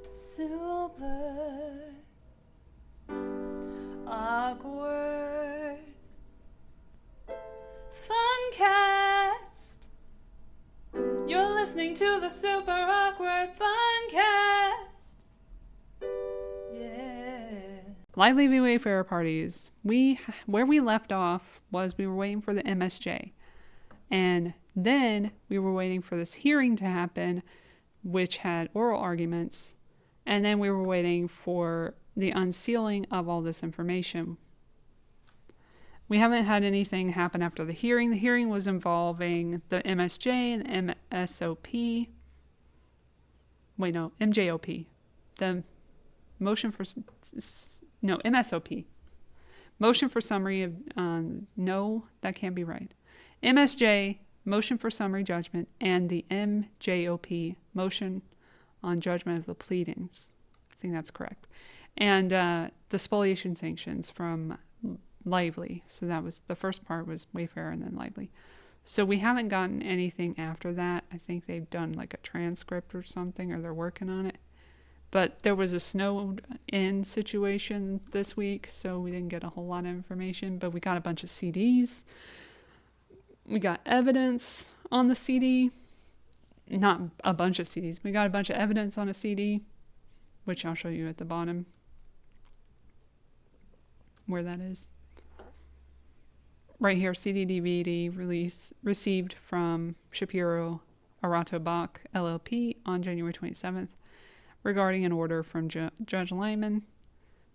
Super Awkward Funcast. You're listening to the Super Awkward Funcast. Yeah. Lively v. Wayfarer parties. Where we left off was we were waiting for the MSJ. And then we were waiting for this hearing to happen, which had oral arguments. And then we were waiting for the unsealing of all this information. We haven't had anything happen after the hearing. The hearing was involving the MSJ and MSOP. Wait, no, MJOP. The motion for... No, MSOP. Motion for summary of... no, that can't be right. MSJ, motion for summary judgment, and the MJOP, motion on judgment of the pleadings. I think that's correct. And the spoliation sanctions from Lively. So that was, the first part was Wayfarer and then Lively. So we haven't gotten anything after that. I think they've done like a transcript or something, or they're working on it. But there was a snowed in situation this week, so we didn't get a whole lot of information, but we got a bunch of CDs. We got evidence on the CD. Not a bunch of CDs. We got a bunch of evidence on a CD, which I'll show you at the bottom where that is. Right here, CD DVD release received from Shapiro Arato Bach LLP on January 27th regarding an order from Judge Lyman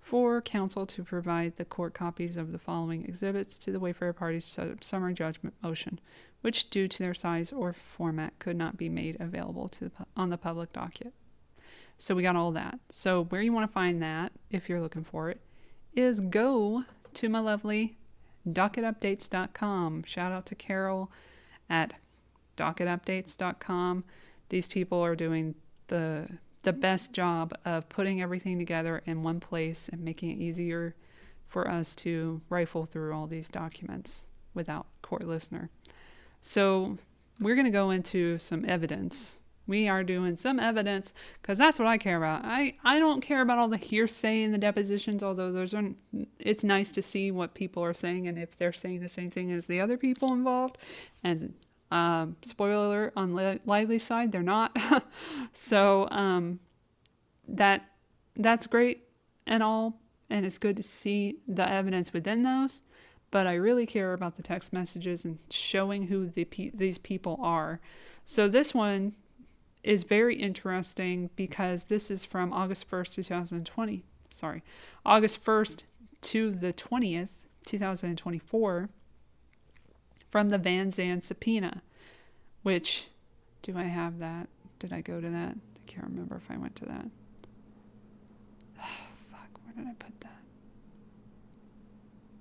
for counsel to provide the court copies of the following exhibits to the Wayfarer party's summary judgment motion, which due to their size or format could not be made available on the public docket. So we got all that. So where you want to find that, if you're looking for it, is go to my lovely docketupdates.com. Shout out to Carol at docketupdates.com. These people are doing the best job of putting everything together in one place and making it easier for us to rifle through all these documents without court listener. So we're going to go into some evidence. We are doing some evidence because that's what I care about. I don't care about all the hearsay in the depositions, although it's nice to see what people are saying and if they're saying the same thing as the other people involved. And spoiler alert, on Lively's side, they're not. So that's great and all, and it's good to see the evidence within those. But I really care about the text messages and showing who these people are. So this one is very interesting because this is from August 1st, 2020. Sorry, August 1st to the 20th, 2024, from the Van Zandt subpoena, which, do I have that? Did I go to that? I can't remember if I went to that. Fuck, where did I put that?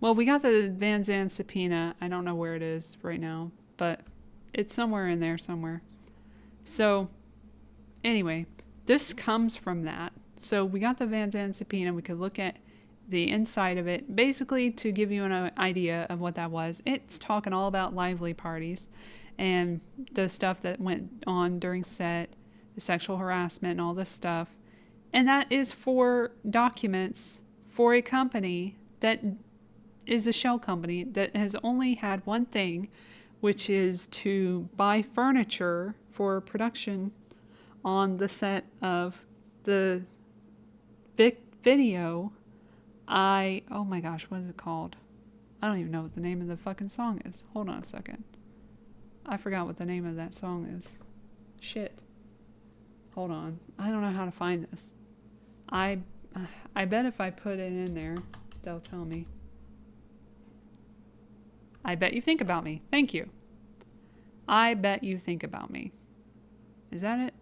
Well, we got the Van Zandt subpoena. I don't know where it is right now, but it's somewhere in there somewhere. So, anyway, this comes from that. So we got the Van Zandt subpoena. We could look at the inside of it. Basically, to give you an idea of what that was, it's talking all about Lively parties and the stuff that went on during set, the sexual harassment and all this stuff. And that is for documents for a company that is a shell company that has only had one thing, which is to buy furniture for production on the set of the video. Oh my gosh, what is it called? I don't even know what the name of the fucking song is. Hold on a second. I forgot what the name of that song is. Shit. Hold on. I don't know how to find this. I bet if I put it in there, they'll tell me. I bet you think about me. Thank you. I bet you think about me. Is that it?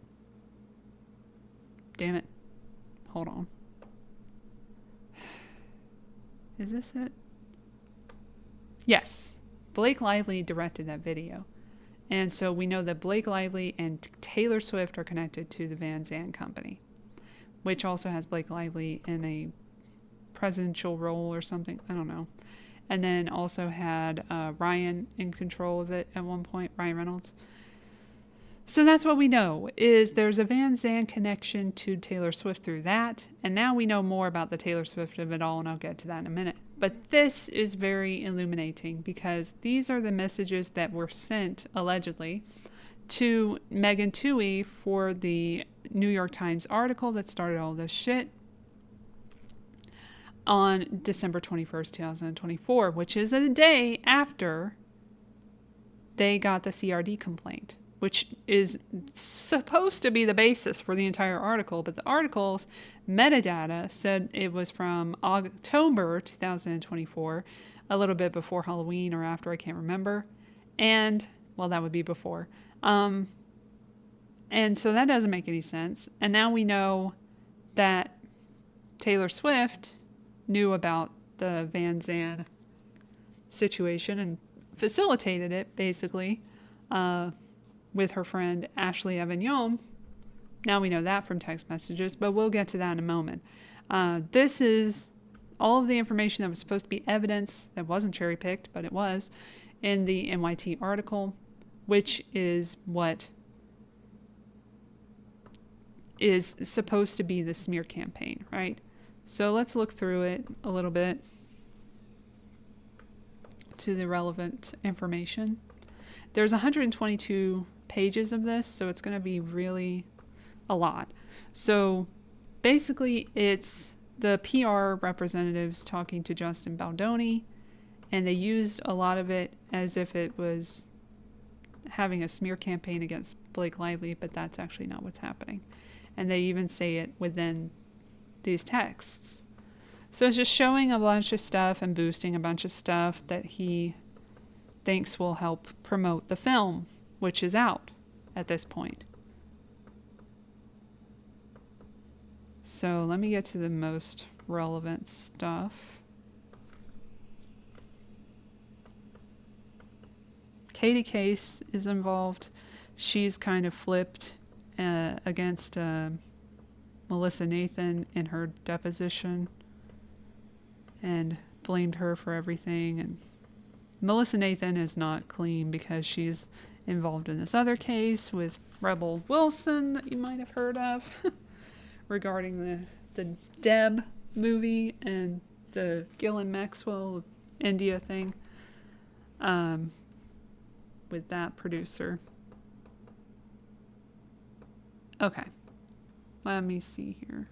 Damn it. Hold on. Is this it? Yes. Blake Lively directed that video. And so we know that Blake Lively and Taylor Swift are connected to the Van Zandt company, which also has Blake Lively in a presidential role or something. I don't know. And then also had Ryan in control of it at one point, Ryan Reynolds. So that's what we know, is there's a Van Zandt connection to Taylor Swift through that. And now we know more about the Taylor Swift of it all, and I'll get to that in a minute. But this is very illuminating because these are the messages that were sent, allegedly, to Megan Twohey for the New York Times article that started all this shit on December 21st, 2024, which is a day after they got the CRD complaint, which is supposed to be the basis for the entire article. But the article's metadata said it was from October 2024, a little bit before Halloween or after, I can't remember. And, well, that would be before. And so that doesn't make any sense. And now we know that Taylor Swift knew about the Van Zandt situation and facilitated it, basically, with her friend Ashley Avignon. Now we know that from text messages, but we'll get to that in a moment. This is all of the information that was supposed to be evidence that wasn't cherry-picked, but it was, in the NYT article, which is what is supposed to be the smear campaign, right? So let's look through it a little bit to the relevant information. There's 122 pages of this, so it's going to be really a lot. So basically it's the PR representatives talking to Justin Baldoni, and they used a lot of it as if it was having a smear campaign against Blake Lively, but that's actually not what's happening. And they even say it within these texts. So it's just showing a bunch of stuff and boosting a bunch of stuff that he thinks will help promote the film, which is out at this point. So let me get to the most relevant stuff. Katie Case is involved. She's kind of flipped against Melissa Nathan in her deposition and blamed her for everything. And Melissa Nathan is not clean because she's involved in this other case with Rebel Wilson that you might have heard of regarding the Deb movie and the Ghislaine Maxwell India thing with that producer. Okay, let me see here.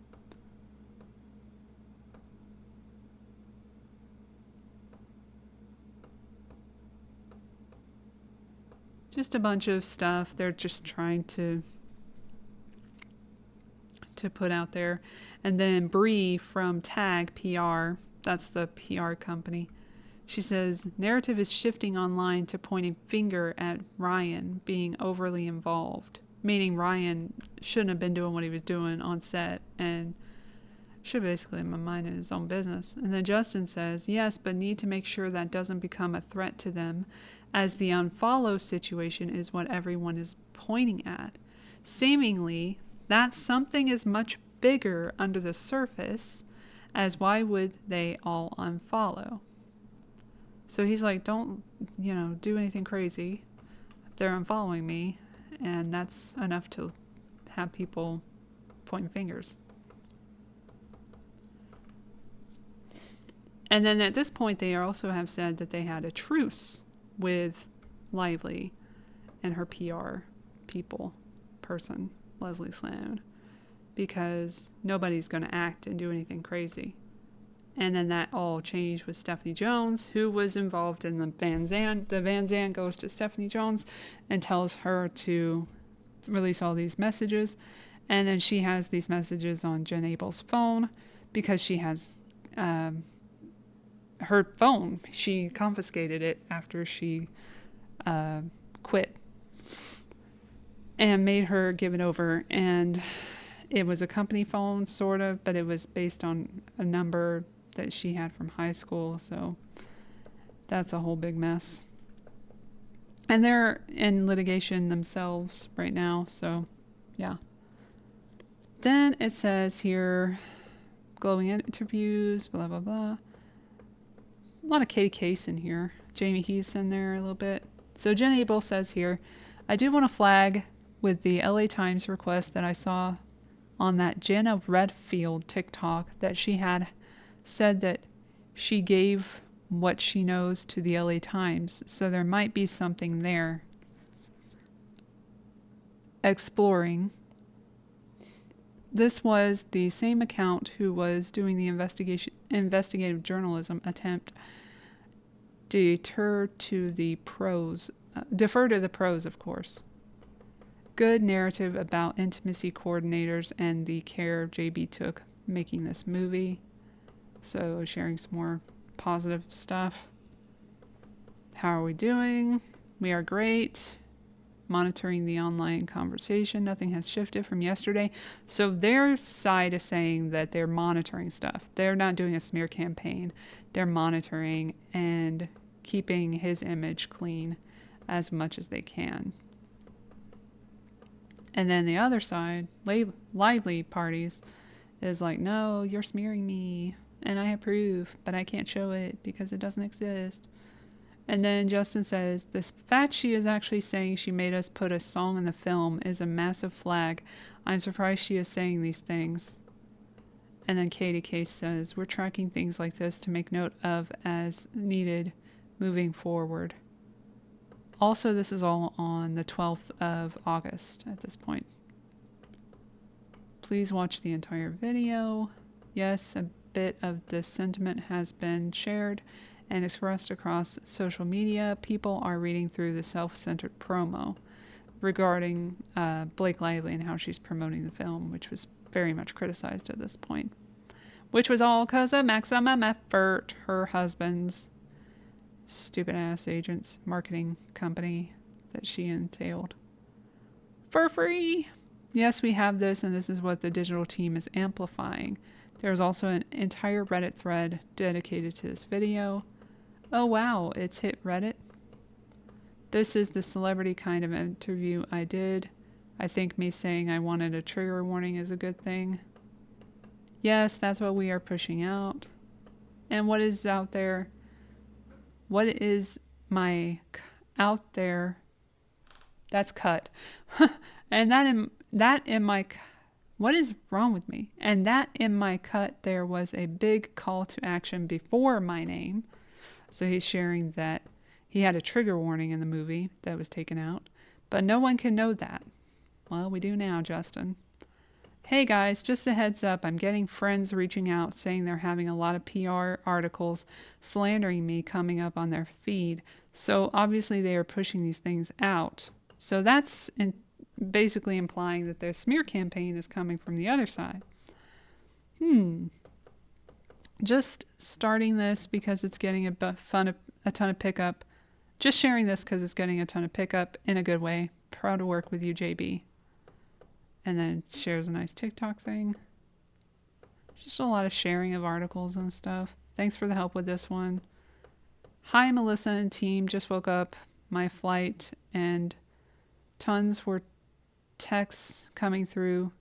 Just a bunch of stuff they're just trying to put out there. And then Bree from Tag PR, that's the PR company, she says, narrative is shifting online to pointing finger at Ryan being overly involved. Meaning Ryan shouldn't have been doing what he was doing on set and should basically have been minding his own business. And then Justin says, yes, but need to make sure that doesn't become a threat to them, as the unfollow situation is what everyone is pointing at. Seemingly, that something is much bigger under the surface, as why would they all unfollow? So he's like, don't, do anything crazy. They're unfollowing me. And that's enough to have people pointing fingers. And then at this point, they also have said that they had a truce with Lively and her PR person, Leslie Sloan, because nobody's going to act and do anything crazy. And then that all changed with Stephanie Jones, who was involved in the Van Zandt. The Van Zandt goes to Stephanie Jones and tells her to release all these messages. And then she has these messages on Jen Abel's phone because she has her phone. She confiscated it after she quit and made her give it over. And it was a company phone, sort of, but it was based on a number that she had from high school, so that's a whole big mess. And they're in litigation themselves right now, so yeah. Then it says here, glowing interviews, blah, blah, blah. A lot of Katie Case in here. Jamie Heath's in there a little bit. So Jen Abel says here, I do want to flag with the LA Times request that I saw on that Jenna Redfield TikTok that she had said that she gave what she knows to the LA Times. So there might be something there. Exploring. This was the same account who was doing the investigative journalism attempt. Defer to the pros, of course. Good narrative about intimacy coordinators and the care JB took making this movie. So sharing some more positive stuff. How are we doing? We are great. Monitoring the online conversation. Nothing has shifted from yesterday. So their side is saying that they're monitoring stuff. They're not doing a smear campaign. They're monitoring and keeping his image clean as much as they can. And then the other side, lively parties, is like, no, you're smearing me and I have proof, but I can't show it because it doesn't exist. And then Justin says, the fact she is actually saying she made us put a song in the film is a massive flag. I'm surprised she is saying these things. And then Katie Case says, we're tracking things like this to make note of as needed moving forward. Also, this is all on the 12th of August at this point. Please watch the entire video. Yes, a bit of this sentiment has been shared and expressed across social media. People are reading through the self-centered promo regarding Blake Lively and how she's promoting the film, which was very much criticized at this point. Which was all because of Maximum Effort, her husband's stupid-ass agent's marketing company that she entailed. For free! Yes, we have this, and this is what the digital team is amplifying. There's also an entire Reddit thread dedicated to this video. Oh wow, it's hit Reddit. This is the celebrity kind of interview I did. I think me saying I wanted a trigger warning is a good thing. Yes, that's what we are pushing out. And what is out there? What is my out there? That's cut. And that in my what is wrong with me? And that in my cut there was a big call to action before my name. So he's sharing that he had a trigger warning in the movie that was taken out, but no one can know that. Well, we do now, Justin. Hey guys, just a heads up, I'm getting friends reaching out saying they're having a lot of PR articles slandering me coming up on their feed. So obviously they are pushing these things out. So that's basically implying that their smear campaign is coming from the other side. Just starting this because it's getting a ton of pickup. Just sharing this because it's getting a ton of pickup in a good way. Proud to work with you, JB. And then shares a nice TikTok thing. Just a lot of sharing of articles and stuff. Thanks for the help with this one. Hi, Melissa and team. Just woke up my flight and tons were texts coming through.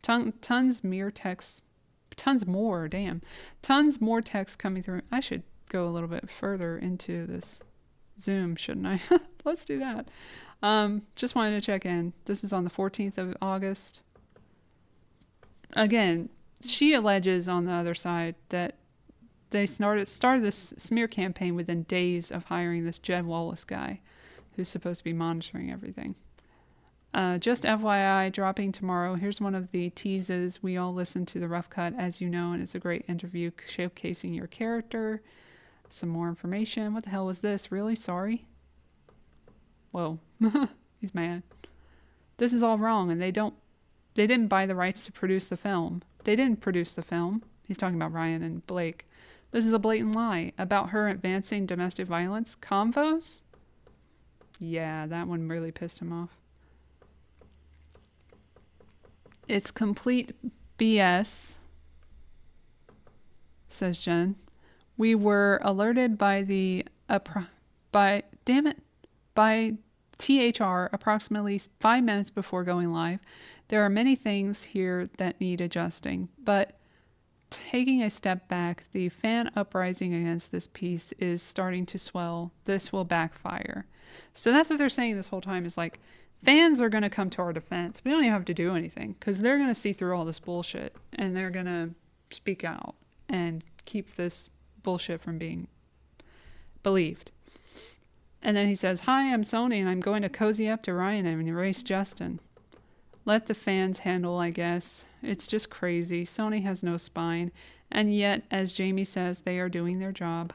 Tons more texts coming through. I should go a little bit further into this Zoom, shouldn't I? Let's do that. Just wanted to check in. This is on the 14th of August. Again, she alleges on the other side that they started this smear campaign within days of hiring this Jed Wallace guy who's supposed to be monitoring everything. Just FYI, dropping tomorrow. Here's one of the teases. We all listen to the rough cut, as you know, and it's a great interview showcasing your character. Some more information. What the hell was this? Really? Sorry? Whoa. He's mad. This is all wrong, and they didn't buy the rights to produce the film. They didn't produce the film. He's talking about Ryan and Blake. This is a blatant lie about her advancing domestic violence. Convos? Yeah, that one really pissed him off. It's complete BS, says Jen. We were alerted by THR approximately 5 minutes before going live. There are many things here that need adjusting, but taking a step back, the fan uprising against this piece is starting to swell. This will backfire. So that's what they're saying this whole time is like, fans are going to come to our defense. We don't even have to do anything because they're going to see through all this bullshit and they're going to speak out and keep this bullshit from being believed. And then he says, "Hi, I'm Sony and I'm going to cozy up to Ryan and erase Justin. Let the fans handle, I guess. It's just crazy. Sony has no spine. And yet, as Jamie says, they are doing their job."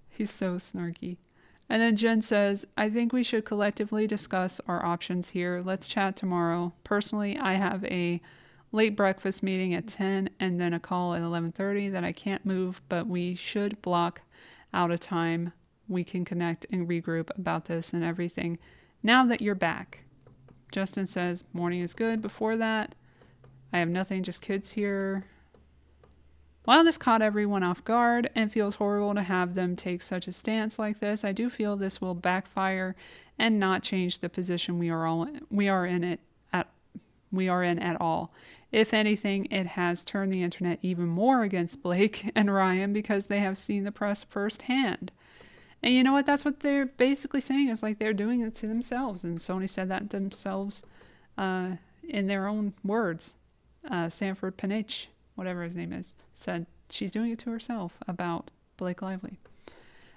He's so snarky. And then Jen says, "I think we should collectively discuss our options here. Let's chat tomorrow. Personally, I have a late breakfast meeting at 10 and then a call at 11:30 that I can't move, but we should block out a time we can connect and regroup about this and everything now that you're back." Justin says, "Morning is good. Before that, I have nothing, just kids here." While this caught everyone off guard and feels horrible to have them take such a stance like this, I do feel this will backfire and not change the position we are in at all. If anything, it has turned the internet even more against Blake and Ryan because they have seen the press firsthand. And you know what? That's what they're basically saying, is like they're doing it to themselves. And Sony said that themselves in their own words. Sanford Panitch, whatever his name is, said she's doing it to herself about Blake Lively.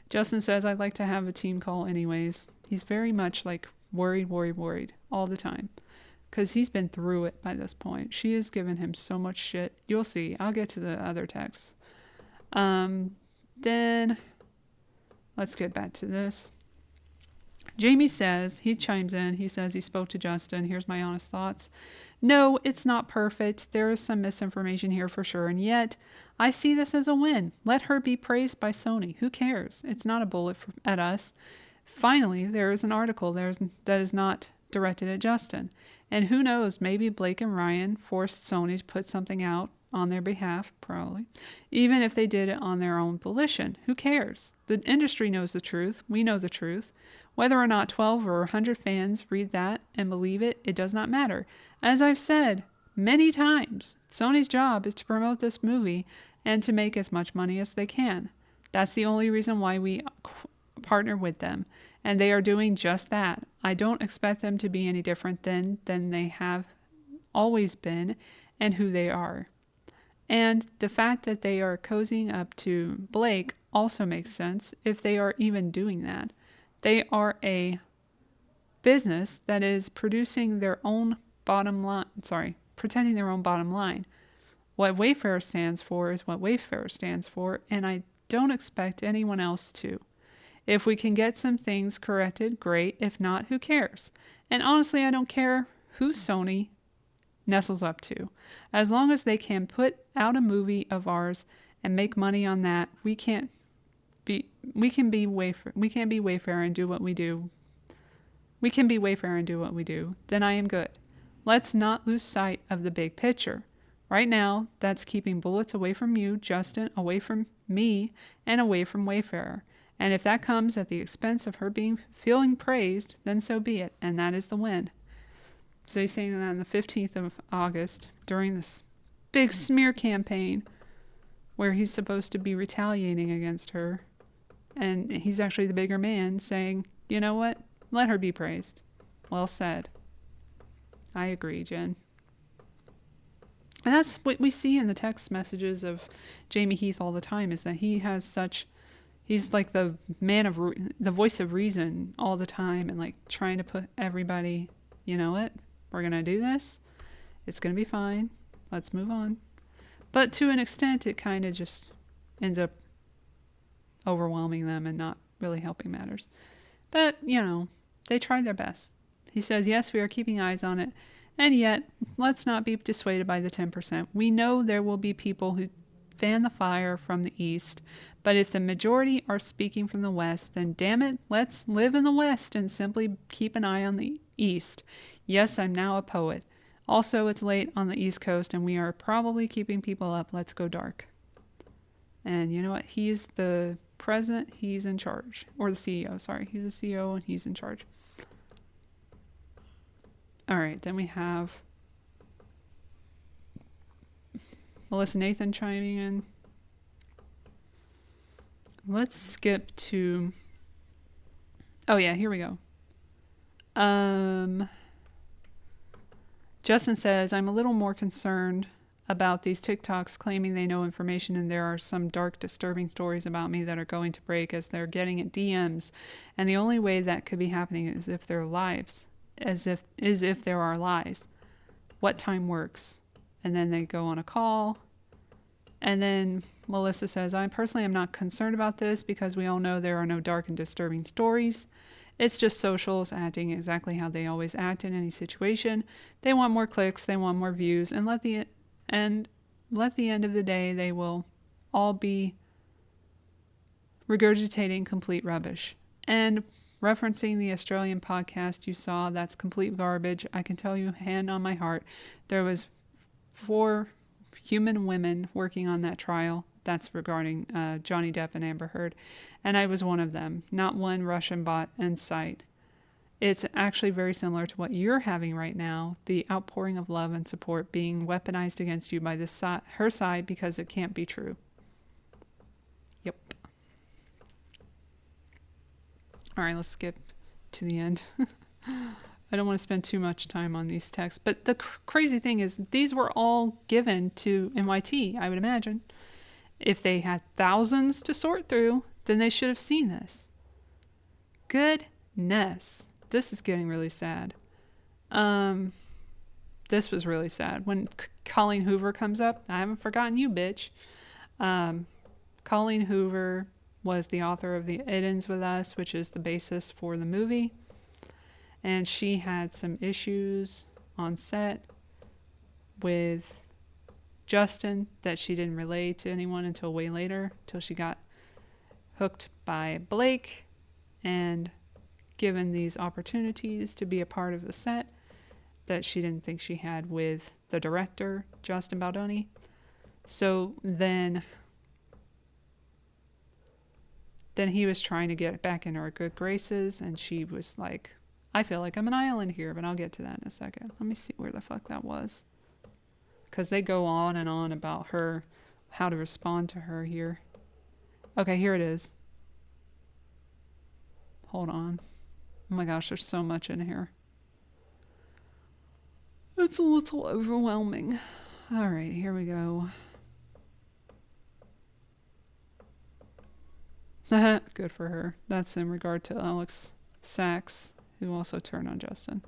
Justin says, "I'd like to have a team call anyways." He's very much like worried all the time because he's been through it by this point. She has given him so much shit. You'll see. I'll get to the other texts. Then let's get back to this. Jamie says, he chimes in, he says he spoke to Justin. Here's my honest thoughts. "No, it's not perfect. There is some misinformation here for sure. And yet, I see this as a win. Let her be praised by Sony. Who cares? It's not a bullet at us. Finally, there is an article that is not directed at Justin. And who knows, maybe Blake and Ryan forced Sony to put something out on their behalf, probably. Even if they did it on their own volition. Who cares? The industry knows the truth. We know the truth. Whether or not 12 or 100 fans read that and believe it, it does not matter. As I've said many times, Sony's job is to promote this movie and to make as much money as they can. That's the only reason why we partner with them. And they are doing just that. I don't expect them to be any different than they have always been and who they are. And the fact that they are cozying up to Blake also makes sense if they are even doing that. They are a business that is producing their own bottom line, protecting their own bottom line. What Wayfarer stands for is what Wayfarer stands for, and I don't expect anyone else to. If we can get some things corrected, great. If not, who cares? And honestly, I don't care who Sony nestles up to. As long as they can put out a movie of ours and make money on that, we can be Wayfarer and do what we do. We can be Wayfarer and do what we do. Then I am good. Let's not lose sight of the big picture. Right now, that's keeping bullets away from you, Justin, away from me, and away from Wayfarer. And if that comes at the expense of her feeling praised, then so be it. And that is the win. So he's saying that on the 15th of August, during this big smear campaign, where he's supposed to be retaliating against her. And he's actually the bigger man, saying, you know what? Let her be praised. Well said. I agree, Jen. And that's what we see in the text messages of Jamie Heath all the time, is that he's like the man of, the voice of reason all the time, and like trying to put everybody, you know what? We're going to do this. It's going to be fine. Let's move on. But to an extent, it kind of just ends up overwhelming them and not really helping matters. But, you know, they tried their best. He says, yes, we are keeping eyes on it. And yet, let's not be dissuaded by the 10%. We know there will be people who fan the fire from the east. But if the majority are speaking from the west, then damn it, let's live in the west and simply keep an eye on the east. Yes, I'm now a poet. Also, it's late on the East Coast, and we are probably keeping people up. Let's go dark. And you know what? He's the president. He's in charge. Or the CEO, sorry. He's the CEO, and he's in charge. All right, then we have Melissa Nathan chiming in. Let's skip to... Oh, yeah, here we go. Justin says, I'm a little more concerned about these TikToks claiming they know information, and there are some dark, disturbing stories about me that are going to break as they're getting at DMs. And the only way that could be happening is if they're lives, if there are lies. What time works? And then they go on a call. And then Melissa says, I personally am not concerned about this because we all know there are no dark and disturbing stories. It's just socials acting exactly how they always act in any situation. They want more clicks, they want more views, and let the end of the day they will all be regurgitating complete rubbish. And referencing the Australian podcast you saw, that's complete garbage. I can tell you, hand on my heart, there was 4 human women working on that trial. That's regarding Johnny Depp and Amber Heard. And I was one of them. Not one Russian bot in sight. It's actually very similar to what you're having right now. The outpouring of love and support being weaponized against you by her side because it can't be true. Yep. All right, let's skip to the end. I don't want to spend too much time on these texts. But the crazy thing is these were all given to NYT, I would imagine. If they had thousands to sort through, then they should have seen this. Goodness. This is getting really sad. This was really sad. When Colleen Hoover comes up, I haven't forgotten you, bitch. Colleen Hoover was the author of the It Ends With Us, which is the basis for the movie. And she had some issues on set with Justin that she didn't relay to anyone until way later, till she got hooked by Blake and given these opportunities to be a part of the set that she didn't think she had with the director, Justin Baldoni. So then he was trying to get back into her good graces, and she was like, I feel like I'm an island here, but I'll get to that in a second. Let me see where the fuck that was. Because they go on and on about her, how to respond to her here. Okay, here it is. Hold on. Oh my gosh, there's so much in here. It's a little overwhelming. All right, here we go. Good for her. That's in regard to Alex Sachs, who also turned on Justin.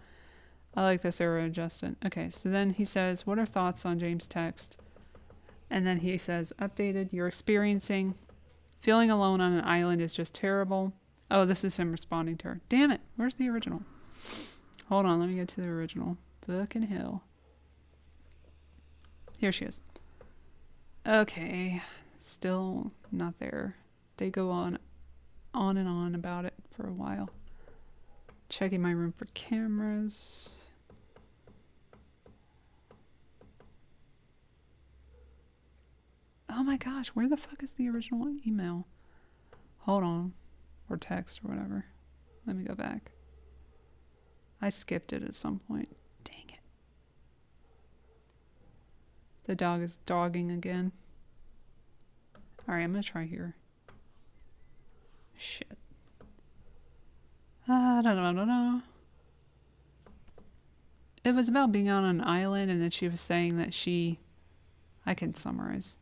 I like this era of Justin. Okay, so then he says, what are thoughts on James' text? And then he says, updated, you're experiencing. Feeling alone on an island is just terrible. Oh, this is him responding to her. Damn it, where's the original? Hold on, let me get to the original. Fucking hell. Here she is. Okay, still not there. They go on and on about it for a while. Checking my room for cameras. Oh my gosh, where the fuck is the original email? Hold on. Or text or whatever. Let me go back. I skipped it at some point. Dang it. The dog is dogging again. Alright, I'm gonna try here. Shit. I don't know. It was about being on an island, and then she was saying that I can summarize.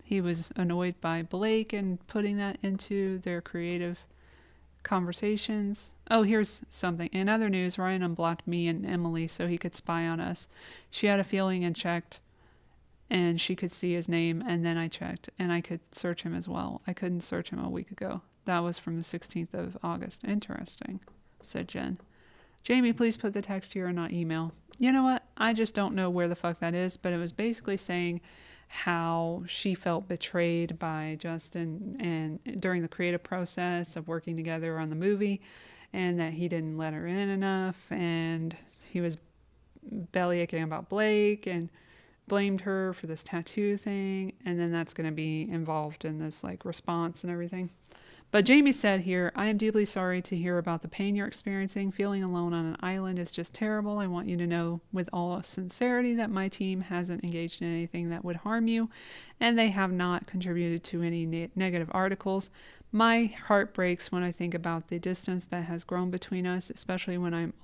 He was annoyed by Blake and putting that into their creative conversations. Oh, here's something. In other news, Ryan unblocked me and Emily so he could spy on us. She had a feeling and checked, and she could see his name, and then I checked, and I could search him as well. I couldn't search him a week ago. That was from the 16th of August. Interesting, said Jen. Jamie, please put the text here and not email. You know what? I just don't know where the fuck that is, but it was basically saying how she felt betrayed by Justin and during the creative process of working together on the movie, and that he didn't let her in enough, and he was bellyaching about Blake and blamed her for this tattoo thing, and then that's going to be involved in this like response and everything. But Jamie said here, I am deeply sorry to hear about the pain you're experiencing. Feeling alone on an island is just terrible. I want you to know with all sincerity that my team hasn't engaged in anything that would harm you, and they have not contributed to any negative articles. My heart breaks when I think about the distance that has grown between us, especially when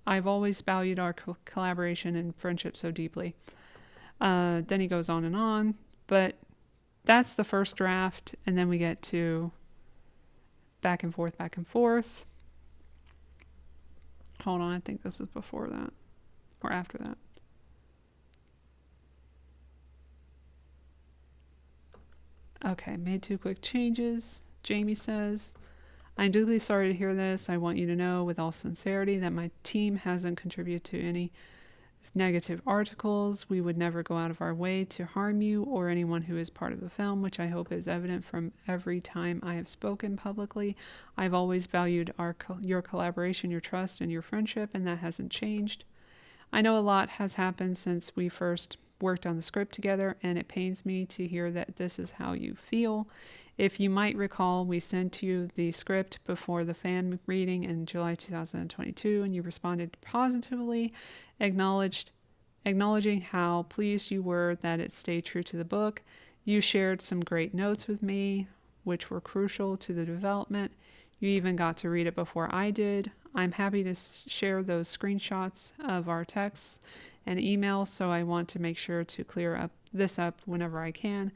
I've always valued our collaboration and friendship so deeply. Then he goes on, but that's the first draft, and then we get to back and forth. Hold on, I think this is before that or after that. Okay, made 2 quick changes. Jamie says, I'm deeply sorry to hear this. I want you to know with all sincerity that my team hasn't contributed to any negative articles. We would never go out of our way to harm you or anyone who is part of the film, which I hope is evident from every time I have spoken publicly. I've always valued your collaboration, your trust, and your friendship, and that hasn't changed. I know a lot has happened since we first worked on the script together, and it pains me to hear that this is how you feel. If you might recall, we sent you the script before the fan reading in July 2022, and you responded positively, acknowledging how pleased you were that it stayed true to the book. You shared some great notes with me, which were crucial to the development. You even got to read it before I did. I'm happy to share those screenshots of our texts and emails, so I want to make sure to clear this up whenever I can.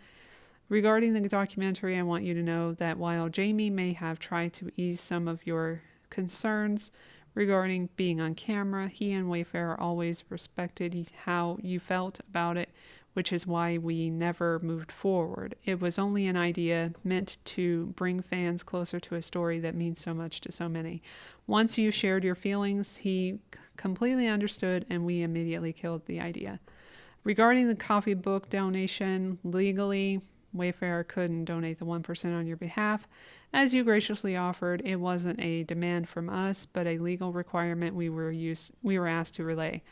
Regarding the documentary, I want you to know that while Jamie may have tried to ease some of your concerns regarding being on camera, he and Wayfarer always respected how you felt about it, which is why we never moved forward. It was only an idea meant to bring fans closer to a story that means so much to so many. Once you shared your feelings, he completely understood, and we immediately killed the idea. Regarding the coffee book donation, legally, Wayfarer couldn't donate the 1% on your behalf. As you graciously offered, it wasn't a demand from us, but a legal requirement we were asked to relay.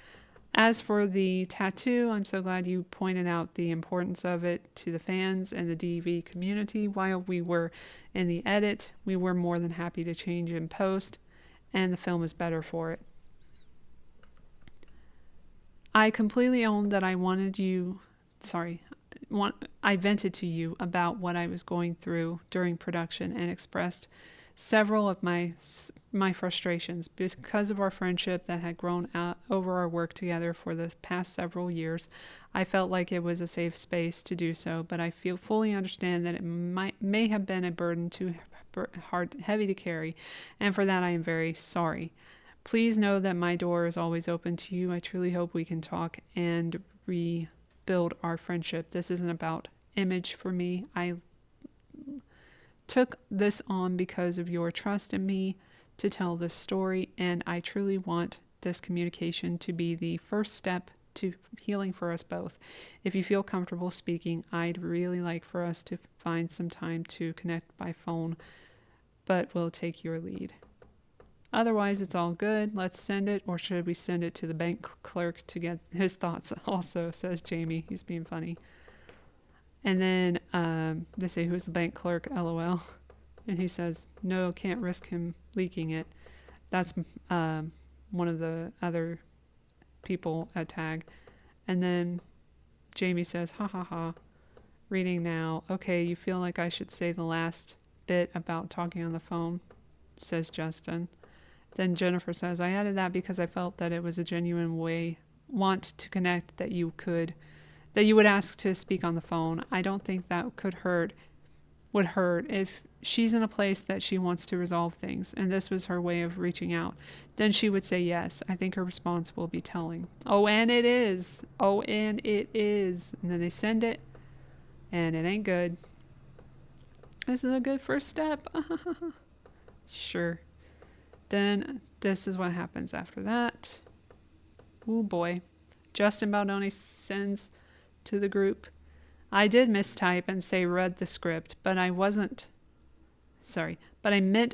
As for the tattoo, I'm so glad you pointed out the importance of it to the fans and the DV community. While we were in the edit, we were more than happy to change in post, and the film is better for it. I completely own that I vented to you about what I was going through during production and expressed several of my frustrations because of our friendship that had grown out over our work together for the past several years. I felt like it was a safe space to do so, but I fully understand that it may have been a burden too heavy to carry, and for that I am very sorry. Please know that my door is always open to you. I truly hope we can talk and rebuild our friendship. This isn't about image for me. I took this on because of your trust in me to tell this story, and I truly want this communication to be the first step to healing for us both. If you feel comfortable speaking, I'd really like for us to find some time to connect by phone, but we'll take your lead. Otherwise, it's all good. Let's send it, or should we send it to the bank clerk to get his thoughts also, says Jamie. He's being funny. And then they say, who's the bank clerk, LOL? And he says, no, can't risk him leaking it. That's one of the other people at Tag. And then Jamie says, ha ha ha, reading now. Okay, you feel like I should say the last bit about talking on the phone, says Justin. Then Jennifer says, I added that because I felt that it was a genuine want to connect, that you would ask to speak on the phone. I don't think that would hurt if she's in a place that she wants to resolve things, and this was her way of reaching out. Then she would say yes. I think her response will be telling. Oh, and it is. And then they send it, and it ain't good. This is a good first step. Sure. Then this is what happens after that. Oh boy. Justin Baldoni sends to the group, I did mistype and say read the script, but I meant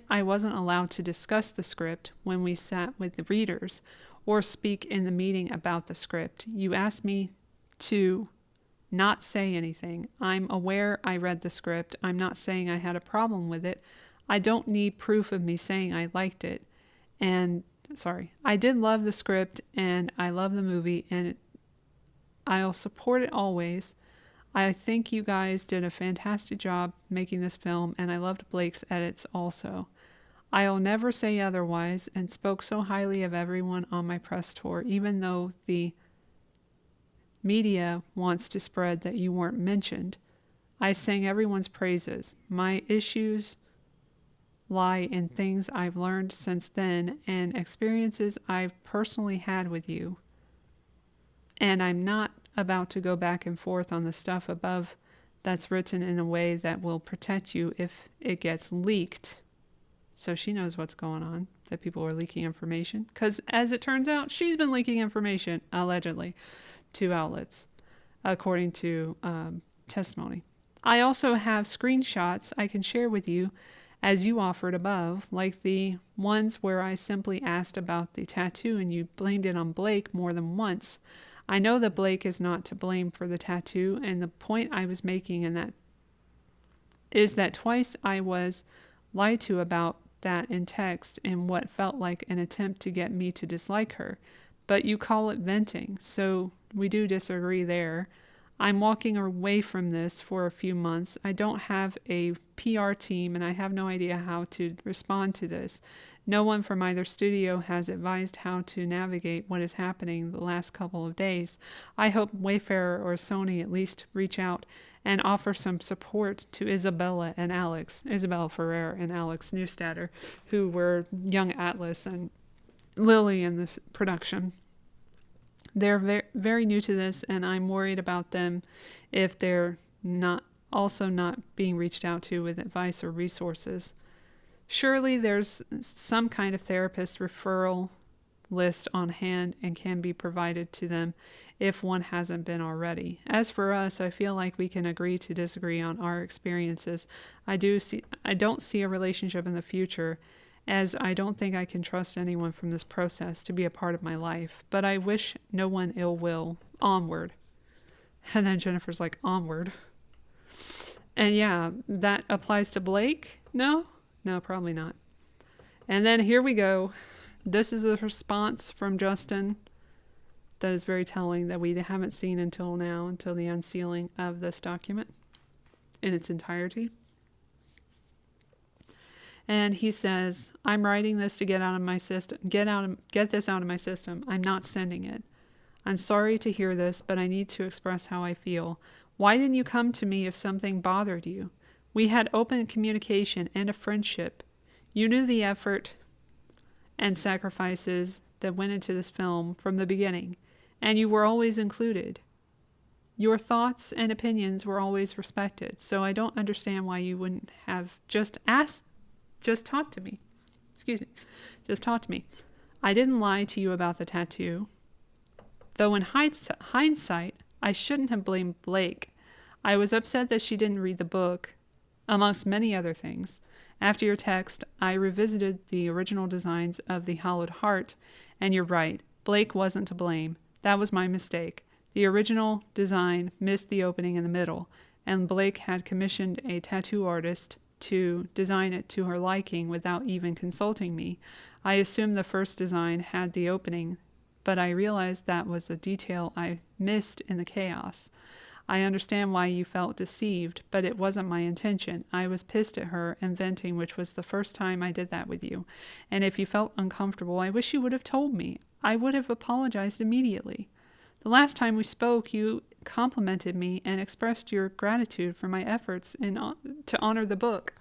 I wasn't allowed to discuss the script when we sat with the readers or speak in the meeting about the script. You asked me to not say anything. I'm aware I read the script. I'm not saying I had a problem with it. I don't need proof of me saying I liked it. And I did love the script and I love the movie and I'll support it always. I think you guys did a fantastic job making this film and I loved Blake's edits also. I'll never say otherwise and spoke so highly of everyone on my press tour, even though the media wants to spread that you weren't mentioned. I sang everyone's praises. My issues lie in things I've learned since then and experiences I've personally had with you. And I'm not about to go back and forth on the stuff above that's written in a way that will protect you if it gets leaked. So she knows what's going on, that people are leaking information. Because as it turns out, she's been leaking information, allegedly, to outlets, according to testimony. I also have screenshots I can share with you as you offered above, like the ones where I simply asked about the tattoo and you blamed it on Blake more than once. I know that Blake is not to blame for the tattoo, and the point I was making in that is that twice I was lied to about that in text in what felt like an attempt to get me to dislike her. But you call it venting, so we do disagree there. I'm walking away from this for a few months. I don't have a PR team and I have no idea how to respond to this. No one from either studio has advised how to navigate what is happening the last couple of days. I hope Wayfarer or Sony at least reach out and offer some support to Isabella Ferrer and Alex Neustatter, who were young Atlas and Lily in the production. They're very, very new to this, and I'm worried about them if they're not being reached out to with advice or resources. Surely there's some kind of therapist referral list on hand and can be provided to them if one hasn't been already. As for us, I feel like we can agree to disagree on our experiences. I don't see a relationship in the future, as I don't think I can trust anyone from this process to be a part of my life, but I wish no one ill will. Onward. And then Jennifer's like, onward. And yeah, that applies to Blake? No, probably not. And then here we go. This is a response from Justin that is very telling that we haven't seen until now, until the unsealing of this document in its entirety. And he says, I'm writing this to get out of my system, get this out of my system. I'm not sending it. I'm sorry to hear this, but I need to express how I feel. Why didn't you come to me if something bothered you? We had open communication and a friendship. You knew the effort and sacrifices that went into this film from the beginning, and you were always included. Your thoughts and opinions were always respected, so I don't understand why you wouldn't have just talk to me. Just talk to me. I didn't lie to you about the tattoo. Though in hindsight, I shouldn't have blamed Blake. I was upset that she didn't read the book, amongst many other things. After your text, I revisited the original designs of the hollowed heart, and you're right. Blake wasn't to blame. That was my mistake. The original design missed the opening in the middle, and Blake had commissioned a tattoo artist to design it to her liking without even consulting me. I assumed the first design had the opening, but I realized that was a detail I missed in the chaos. I understand why you felt deceived, but it wasn't my intention. I was pissed at her and venting, which was the first time I did that with you. And if you felt uncomfortable, I wish you would have told me. I would have apologized immediately. The last time we spoke, you complimented me and expressed your gratitude for my efforts to honor the book.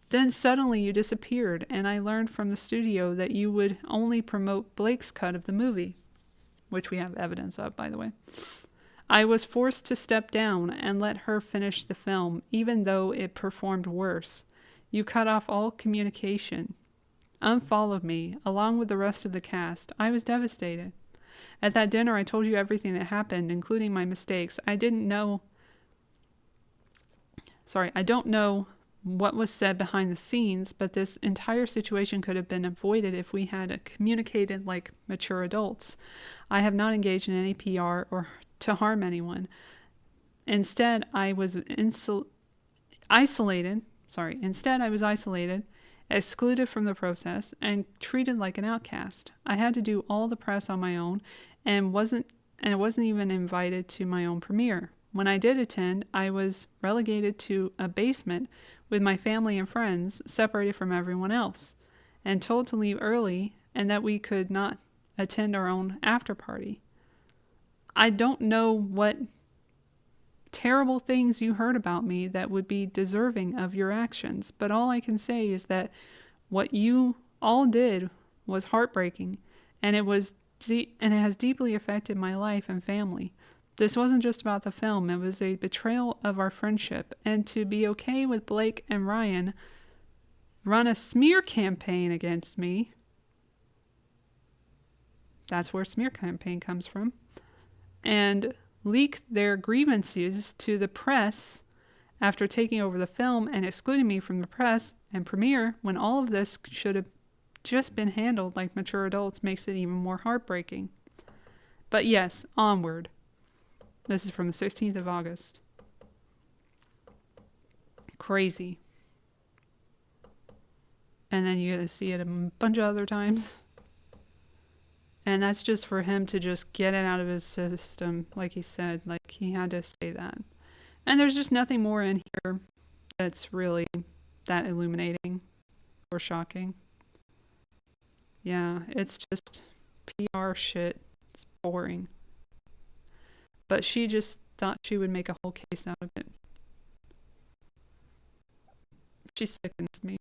Then suddenly you disappeared, and I learned from the studio that you would only promote Blake's cut of the movie, which we have evidence of, by the way. I was forced to step down and let her finish the film, even though it performed worse. You cut off all communication, unfollowed me, along with the rest of the cast. I was devastated. At that dinner, I told you everything that happened, including my mistakes. I don't know what was said behind the scenes, but this entire situation could have been avoided if we had communicated like mature adults. I have not engaged in any PR or to harm anyone. Instead, I was isolated excluded from the process, and treated like an outcast. I had to do all the press on my own and I wasn't even invited to my own premiere. When I did attend, I was relegated to a basement with my family and friends, separated from everyone else, and told to leave early and that we could not attend our own after party. I don't know what terrible things you heard about me that would be deserving of your actions, but all I can say is that what you all did was heartbreaking, and it has deeply affected my life and family. This wasn't just about the film, it was a betrayal of our friendship, and to be okay with Blake and Ryan run a smear campaign against me. That's where smear campaign comes from. And leak their grievances to the press after taking over the film and excluding me from the press and premiere when all of this should have just been handled like mature adults makes it even more heartbreaking. But yes, onward. This is from the 16th of August. Crazy. And then you get to see it a bunch of other times. And that's just for him to just get it out of his system, like he said. Like, he had to say that. And there's just nothing more in here that's really that illuminating or shocking. Yeah, it's just PR shit. It's boring. But she just thought she would make a whole case out of it. She sickens me.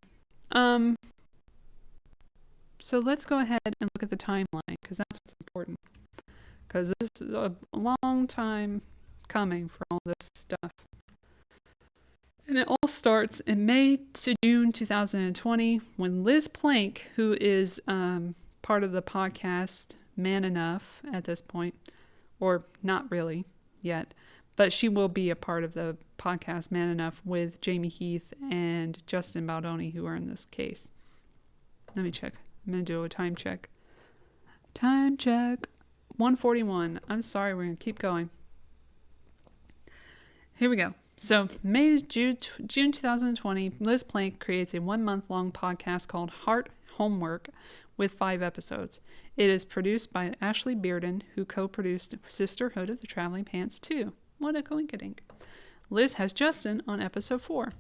So let's go ahead and look at the timeline, because that's what's important. Because this is a long time coming for all this stuff. And it all starts in May to June 2020 when Liz Plank, who is part of the podcast Man Enough at this point, or not really yet, but she will be a part of the podcast Man Enough with Jamie Heath and Justin Baldoni, who are in this case. Let me check. I'm going to do a time check. Time check. 1:41. I'm sorry, we're going to keep going. Here we go. So, May to June 2020, Liz Plank creates a 1-month-long podcast called Heart Homework with 5 episodes. It is produced by Ashley Bearden, who co-produced Sisterhood of the Traveling Pants 2. What a coincidence. Liz has Justin on episode 4.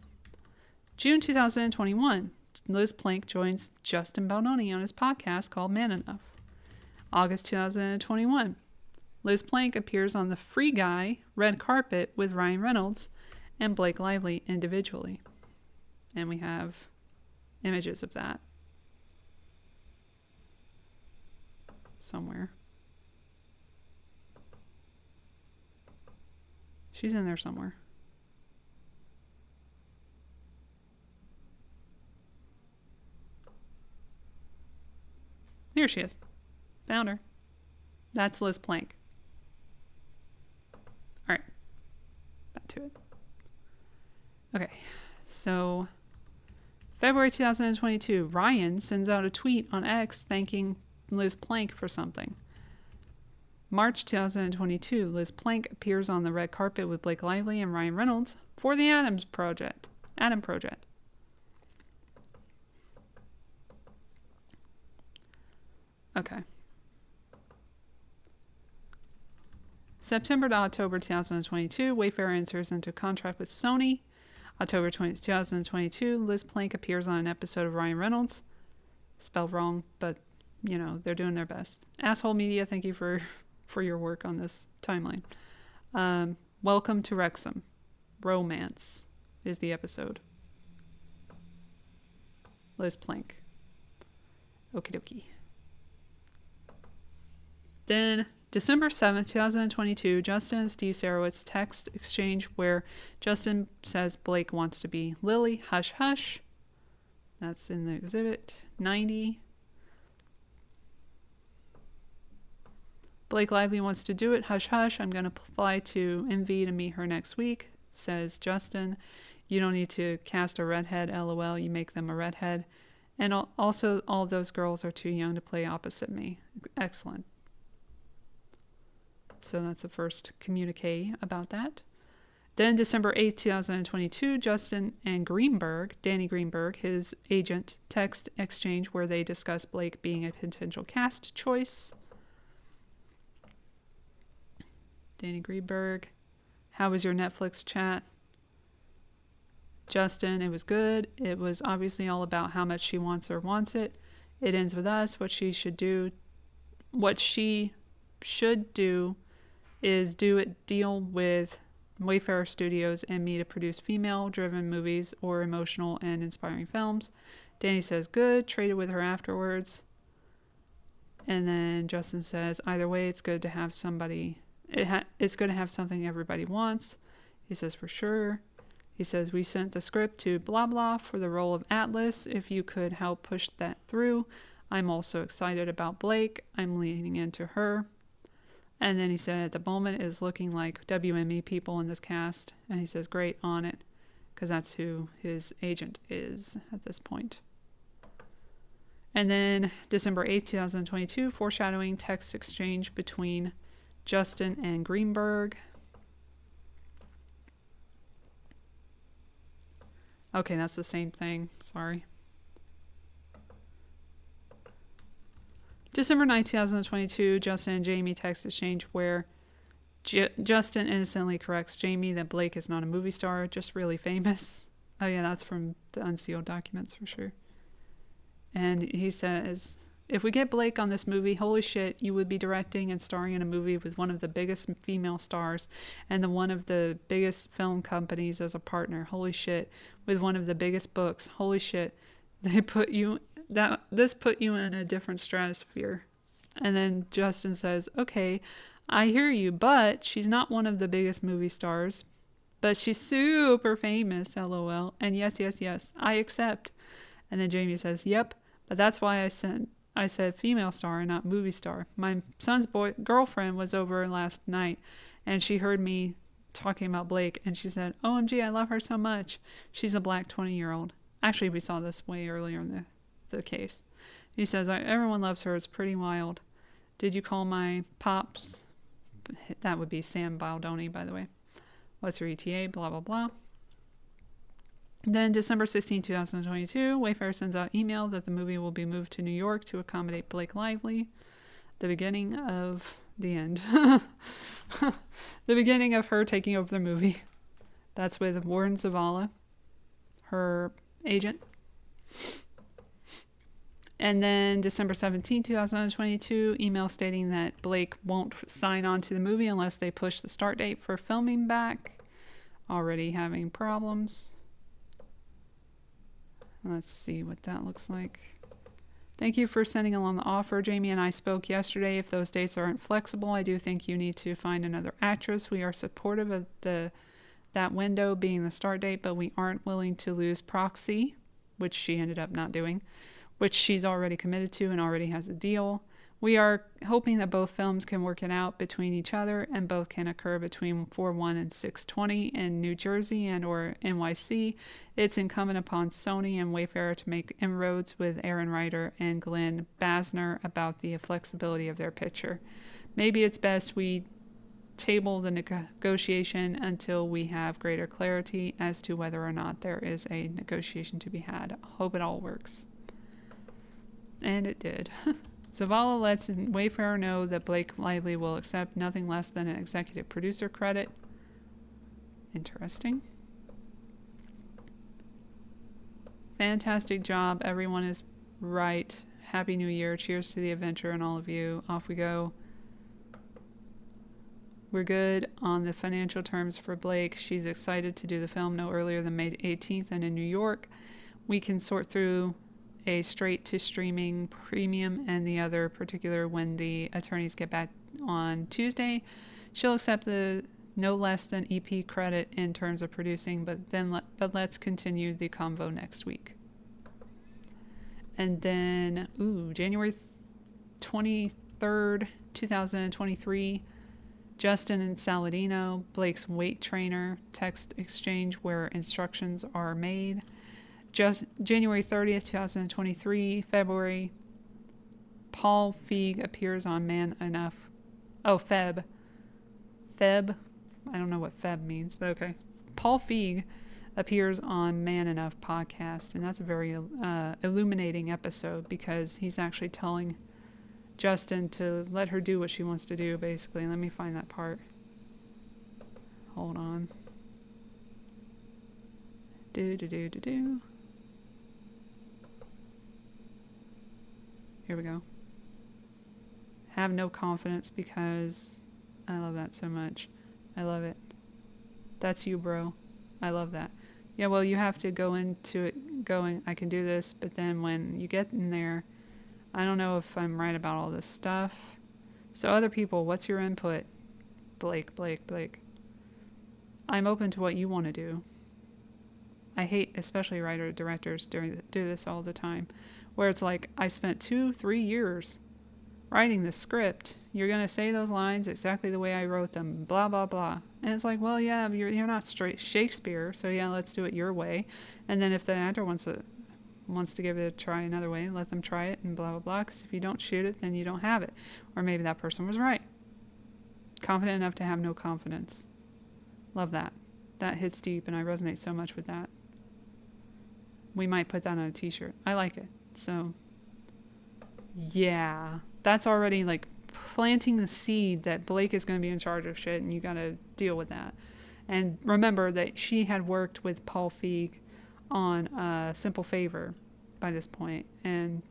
June 2021. Liz Plank joins Justin Baldoni on his podcast called Man Enough. August 2021. Liz Plank appears on the Free Guy red carpet with Ryan Reynolds and Blake Lively individually. And we have images of that somewhere. She's in there somewhere. Here she is. Found her. That's Liz Plank. All right. Back to it. Okay. So, February 2022, Ryan sends out a tweet on X thanking Liz Plank for something. March 2022, Liz Plank appears on the red carpet with Blake Lively and Ryan Reynolds for the Adam Project. Okay. September to October 2022, Wayfarer enters into contract with Sony. October 2022, Liz Plank appears on an episode of Ryan Reynolds. Spelled wrong, but, you know, they're doing their best. Asshole Media, thank you for your work on this timeline. Welcome to Wrexham. Romance is the episode. Liz Plank. Okie dokie. Then, December 7th, 2022, Justin and Steve Sarowitz text exchange where Justin says Blake wants to be Lily, hush hush. That's in the exhibit 90. Blake Lively wants to do it, hush hush. I'm going to fly to MV to meet her next week, says Justin. You don't need to cast a redhead, LOL, you make them a redhead. And also, all those girls are too young to play opposite me. Excellent. So that's the first communique about that. Then December 8th, 2022, Justin and Greenberg, Danny Greenberg, his agent, text exchange where they discuss Blake being a potential cast choice. Danny Greenberg, how was your Netflix chat? Justin, it was good. It was obviously all about how much she wants it. It ends with us. What she should do is do a deal with Wayfarer Studios and me to produce female-driven movies or emotional and inspiring films. Danny says, good. Traded with her afterwards. And then Justin says, either way, it's good to have somebody. It's good to have something everybody wants. He says, for sure. He says, we sent the script to blah blah for the role of Atlas. If you could help push that through. I'm also excited about Blake. I'm leaning into her. And then he said, at the moment it is looking like WME people in this cast. And he says, great, on it. Because that's who his agent is at this point. And then December 8th, 2022, foreshadowing text exchange between Justin and Greenberg. Okay, that's the same thing. Sorry. December 9th, 2022, Justin and Jamie text exchange where Justin innocently corrects Jamie that Blake is not a movie star, just really famous. Oh yeah, that's from the unsealed documents for sure. And he says, if we get Blake on this movie, holy shit, you would be directing and starring in a movie with one of the biggest female stars and one of the biggest film companies as a partner. Holy shit. With one of the biggest books. Holy shit. This put you in a different stratosphere. And then Justin says, okay, I hear you, but she's not one of the biggest movie stars. But she's super famous, LOL. And yes, I accept. And then Jamie says, yep, but that's why I said female star and not movie star. My son's girlfriend was over last night and she heard me talking about Blake and she said, OMG, I love her so much. She's a black 20-year-old. Actually, we saw this way earlier in the case. He says, everyone loves her. It's pretty wild. Did you call my pops? That would be Sam Baldoni, by the way. What's your ETA? Blah, blah, blah. Then December 16, 2022, Wayfarer sends out email that the movie will be moved to New York to accommodate Blake Lively. The beginning of the end. The beginning of her taking over the movie. That's with Warren Zavala, her agent. And then December 17, 2022, email stating that Blake won't sign on to the movie unless they push the start date for filming back. Already having problems. Let's see what that looks like. Thank you for sending along the offer. Jamie and I spoke yesterday. If those dates aren't flexible, I do think you need to find another actress. We are supportive of that window being the start date, but we aren't willing to lose Proxy, which she ended up not doing, which she's already committed to and already has a deal. We are hoping that both films can work it out between each other and both can occur between 4/1 and 6/20 in New Jersey and or NYC. It's incumbent upon Sony and Wayfarer to make inroads with Aaron Ryder and Glenn Basner about the flexibility of their picture. Maybe it's best we table the negotiation until we have greater clarity as to whether or not there is a negotiation to be had. Hope it all works. And it did. Zavala lets Wayfarer know that Blake Lively will accept nothing less than an executive producer credit. Interesting. Fantastic job. Everyone is right. Happy New Year. Cheers to the adventure and all of you. Off we go. We're good on the financial terms for Blake. She's excited to do the film no earlier than May 18th and in New York. We can sort through a straight to streaming premium and the other particular when the attorneys get back on Tuesday. She'll accept the no less than EP credit in terms of producing, but let's continue the convo next week. And then January 23rd, 2023, Justin and Saladino, Blake's weight trainer, text exchange where instructions are made. Just January 30th, 2023, February, Paul Feig appears on Man Enough. Oh, Feb. I don't know what Feb means, but okay. Paul Feig appears on Man Enough podcast, and that's a very illuminating episode because he's actually telling Justin to let her do what she wants to do, basically. Let me find that part. Hold on. Do. Here we go. Have no confidence because I love that so much. I love it. That's you, bro. I love that. Yeah, well, you have to go into it going, I can do this, but then when you get in there, I don't know if I'm right about all this stuff. So other people, what's your input? Blake. I'm open to what you want to do. I hate, especially writer-directors do this all the time, where it's like, I spent 2-3 years writing the script. You're going to say those lines exactly the way I wrote them, blah, blah, blah. And it's like, well, yeah, you're not straight Shakespeare, so yeah, let's do it your way. And then if the actor wants to give it a try another way, let them try it and blah, blah, blah, because if you don't shoot it, then you don't have it. Or maybe that person was right. Confident enough to have no confidence. Love that. That hits deep, and I resonate so much with that. We might put that on a t-shirt. I like it. So, yeah. That's already like planting the seed that Blake is going to be in charge of shit, and you got to deal with that. And remember that she had worked with Paul Feig on Simple Favor by this point, and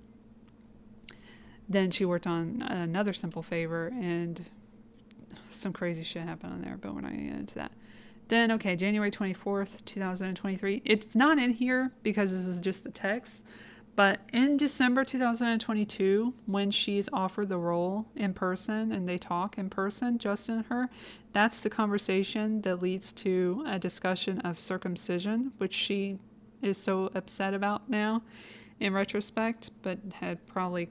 then she worked on another Simple Favor, and some crazy shit happened on there, but we're not going to get into that. Then, okay, January 24th, 2023. It's not in here because this is just the text. But in December 2022, when she's offered the role in person and they talk in person, Justin and her, that's the conversation that leads to a discussion of circumcision, which she is so upset about now in retrospect, but had probably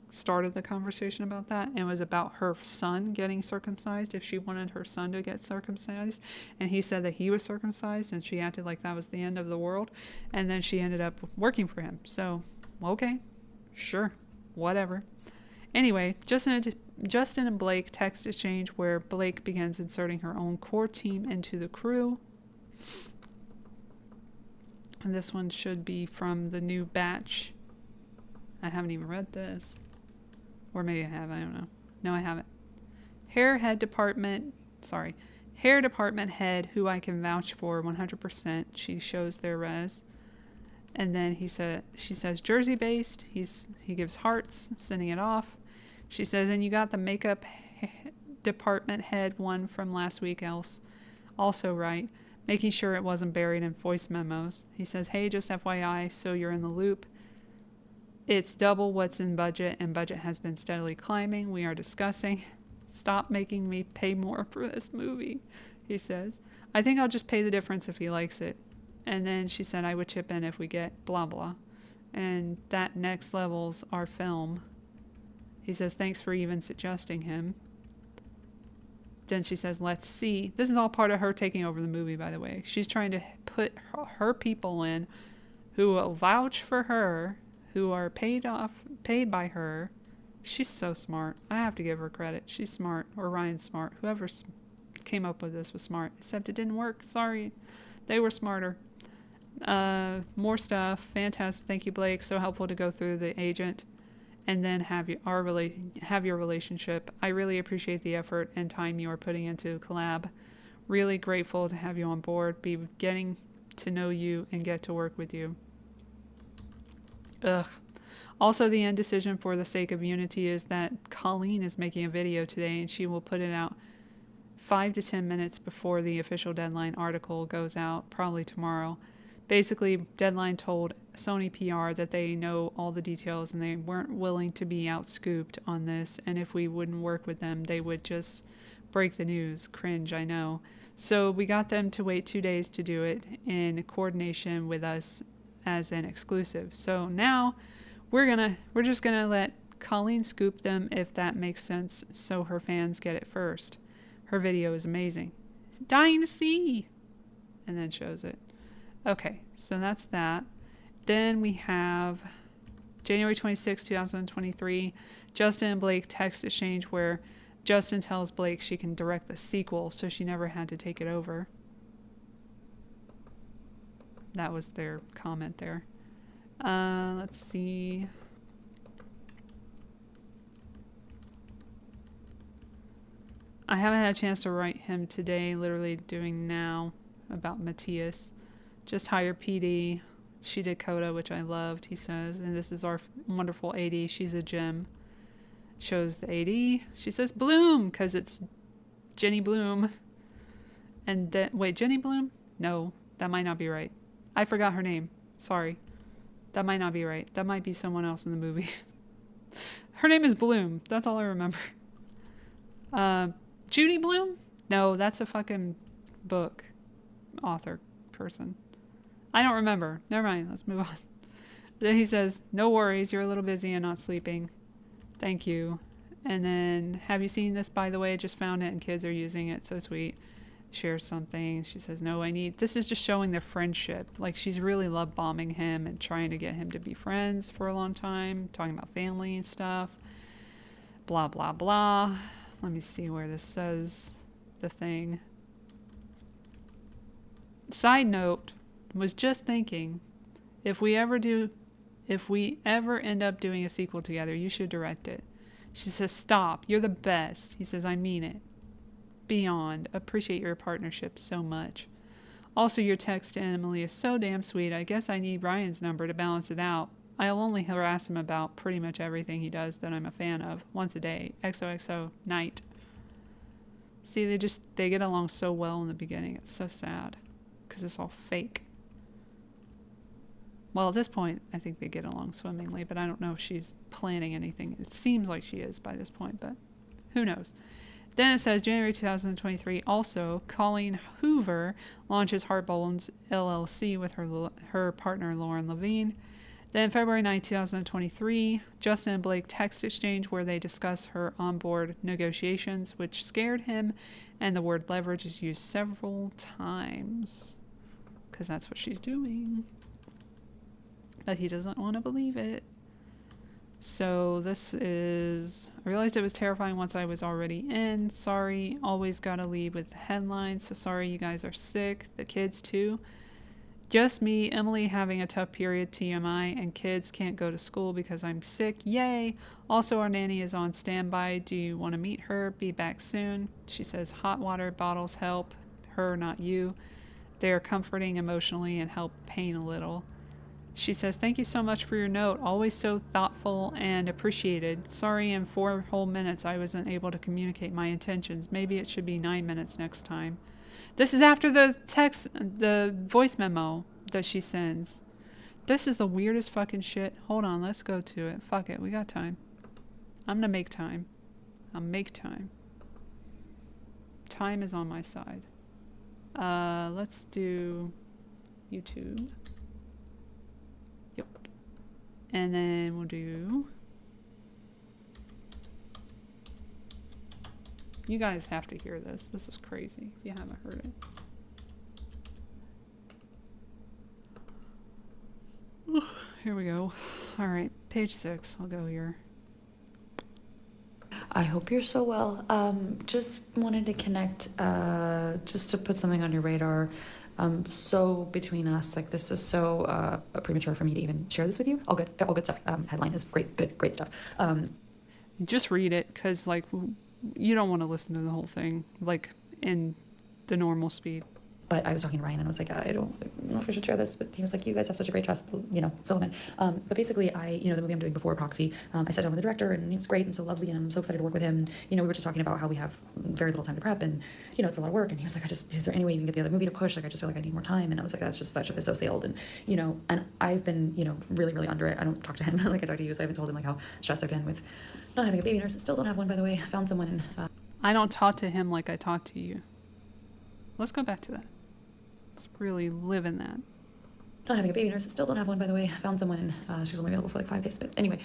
started the conversation about that, and it was about her son getting circumcised, if she wanted her son to get circumcised, and he said that he was circumcised, and she acted like that was the end of the world, and then she ended up working for him. So, okay, sure, whatever. Anyway, Justin and Blake text exchange where Blake begins inserting her own core team into the crew. And this one should be from the new batch. I haven't even read this. Or maybe I have, I don't know. No, I haven't. Hair department head, who I can vouch for 100%. She shows their res. And then she says Jersey based. He gives hearts, sending it off. She says, and you got the makeup department head one from last week else. Also right. Making sure it wasn't buried in voice memos. He says, hey, just FYI, so you're in the loop. It's double what's in budget, and budget has been steadily climbing. We are discussing. Stop making me pay more for this movie, he says. I think I'll just pay the difference if he likes it. And then she said I would chip in if we get blah blah. And that next level's our film. He says, thanks for even suggesting him. Then she says, let's see. This is all part of her taking over the movie, by the way. She's trying to put her people in who will vouch for her, who are paid by her. She's so smart. I have to give her credit. She's smart. Or Ryan's smart. Whoever came up with this was smart. Except it didn't work. Sorry. They were smarter. More stuff. Fantastic. Thank you, Blake. So helpful to go through the agent and then have your relationship. I really appreciate the effort and time you are putting into collab. Really grateful to have you on board. Be getting to know you and get to work with you. Ugh. Also, the indecision for the sake of unity is that Colleen is making a video today, and she will put it out 5 to 10 minutes before the official Deadline article goes out, probably tomorrow. Basically, Deadline told Sony PR that they know all the details and they weren't willing to be out-scooped on this, and if we wouldn't work with them, they would just break the news. Cringe, I know. So we got them to wait 2 days to do it in coordination with us as an exclusive. So now we're just gonna let Colleen scoop them if that makes sense, so her fans get it first. Her video is amazing. Dying to see! And then shows it. Okay, so that's that. Then we have January 26, 2023, Justin and Blake text exchange where Justin tells Blake she can direct the sequel, so she never had to take it over. That was their comment there. Let's see. I haven't had a chance to write him today, literally doing now, about Matthias. Just hired PD. She did Coda, which I loved, he says. And this is our wonderful AD. She's a gem. Shows the AD. She says Bloom, because it's Jenny Bloom. And then, wait, Jenny Bloom? No, that might not be right. I forgot her name. Sorry. That might not be right. That might be someone else in the movie. Her name is Bloom. That's all I remember. Judy Bloom? No, that's a fucking book author person. I don't remember. Never mind. Let's move on. Then he says, no worries. You're a little busy and not sleeping. Thank you. And then, have you seen this, by the way? Just found it and kids are using it. So sweet. Shares something. She says, no, this is just showing their friendship. Like, she's really love bombing him and trying to get him to be friends for a long time. Talking about family and stuff. Blah, blah, blah. Let me see where this says the thing. Side note, was just thinking, if we ever end up doing a sequel together, you should direct it. She says, stop, you're the best. He says, I mean it. Beyond. Appreciate your partnership so much. Also, your text to Emily is so damn sweet. I guess I need Ryan's number to balance it out. I'll only harass him about pretty much everything he does that I'm a fan of. Once a day. XOXO. Night. See, they get along so well in the beginning. It's so sad. Because it's all fake. Well, at this point, I think they get along swimmingly, but I don't know if she's planning anything. It seems like she is by this point, but who knows? Then it says, January 2023, also, Colleen Hoover launches Heartbones LLC with her partner, Lauren Levine. Then February 9, 2023, Justin and Blake text exchange where they discuss her onboard negotiations, which scared him, and the word leverage is used several times, because that's what she's doing. But he doesn't want to believe it. So this is, I realized it was terrifying once I was already in. Sorry, always gotta lead with the headline. So sorry you guys are sick. The kids too. Just me, Emily having a tough period, TMI, and kids can't go to school because I'm sick. Yay. Also, our nanny is on standby. Do you want to meet her? Be back soon. She says hot water bottles help her, not you. They are comforting emotionally and help pain a little. She says, thank you so much for your note. Always so thoughtful and appreciated. Sorry in 4 whole minutes I wasn't able to communicate my intentions. Maybe it should be 9 minutes next time. This is after the voice memo that she sends. This is the weirdest fucking shit. Hold on, let's go to it. Fuck it, we got time. I'm gonna make time. I'll make time. Time is on my side. Let's do YouTube. Yep. And then we'll do... You guys have to hear this. This is crazy if you haven't heard it. Here we go. All right, page 6. I'll go here. I hope you're so well. Just wanted to connect, just to put something on your radar. So between us, like this is so premature for me to even share this with you. All good stuff. Headline is great stuff. Just read it, because like you don't want to listen to the whole thing like in the normal speed. But I was talking to Ryan and I was like, I don't know if I should share this, but he was like, you guys have such a great trust, fill him in. But basically the movie I'm doing before Proxy, I sat down with the director and he was great and so lovely and I'm so excited to work with him. We were just talking about how we have very little time to prep and, it's a lot of work. And he was like, is there any way you can get the other movie to push? Like, I just feel like I need more time. And I was like, that ship is so sailed. And, and I've been, really, really under it. I don't talk to him like I talk to you. So I haven't told him like how stressed I've been with not having a baby nurse. I still don't have one, by the way. I found someone and, I don't talk to him like I talk to you. Let's go back to that. Let's really live in that. Not having a baby nurse. I still don't have one, by the way. I found someone and she's only available for like 5 days. But anyway,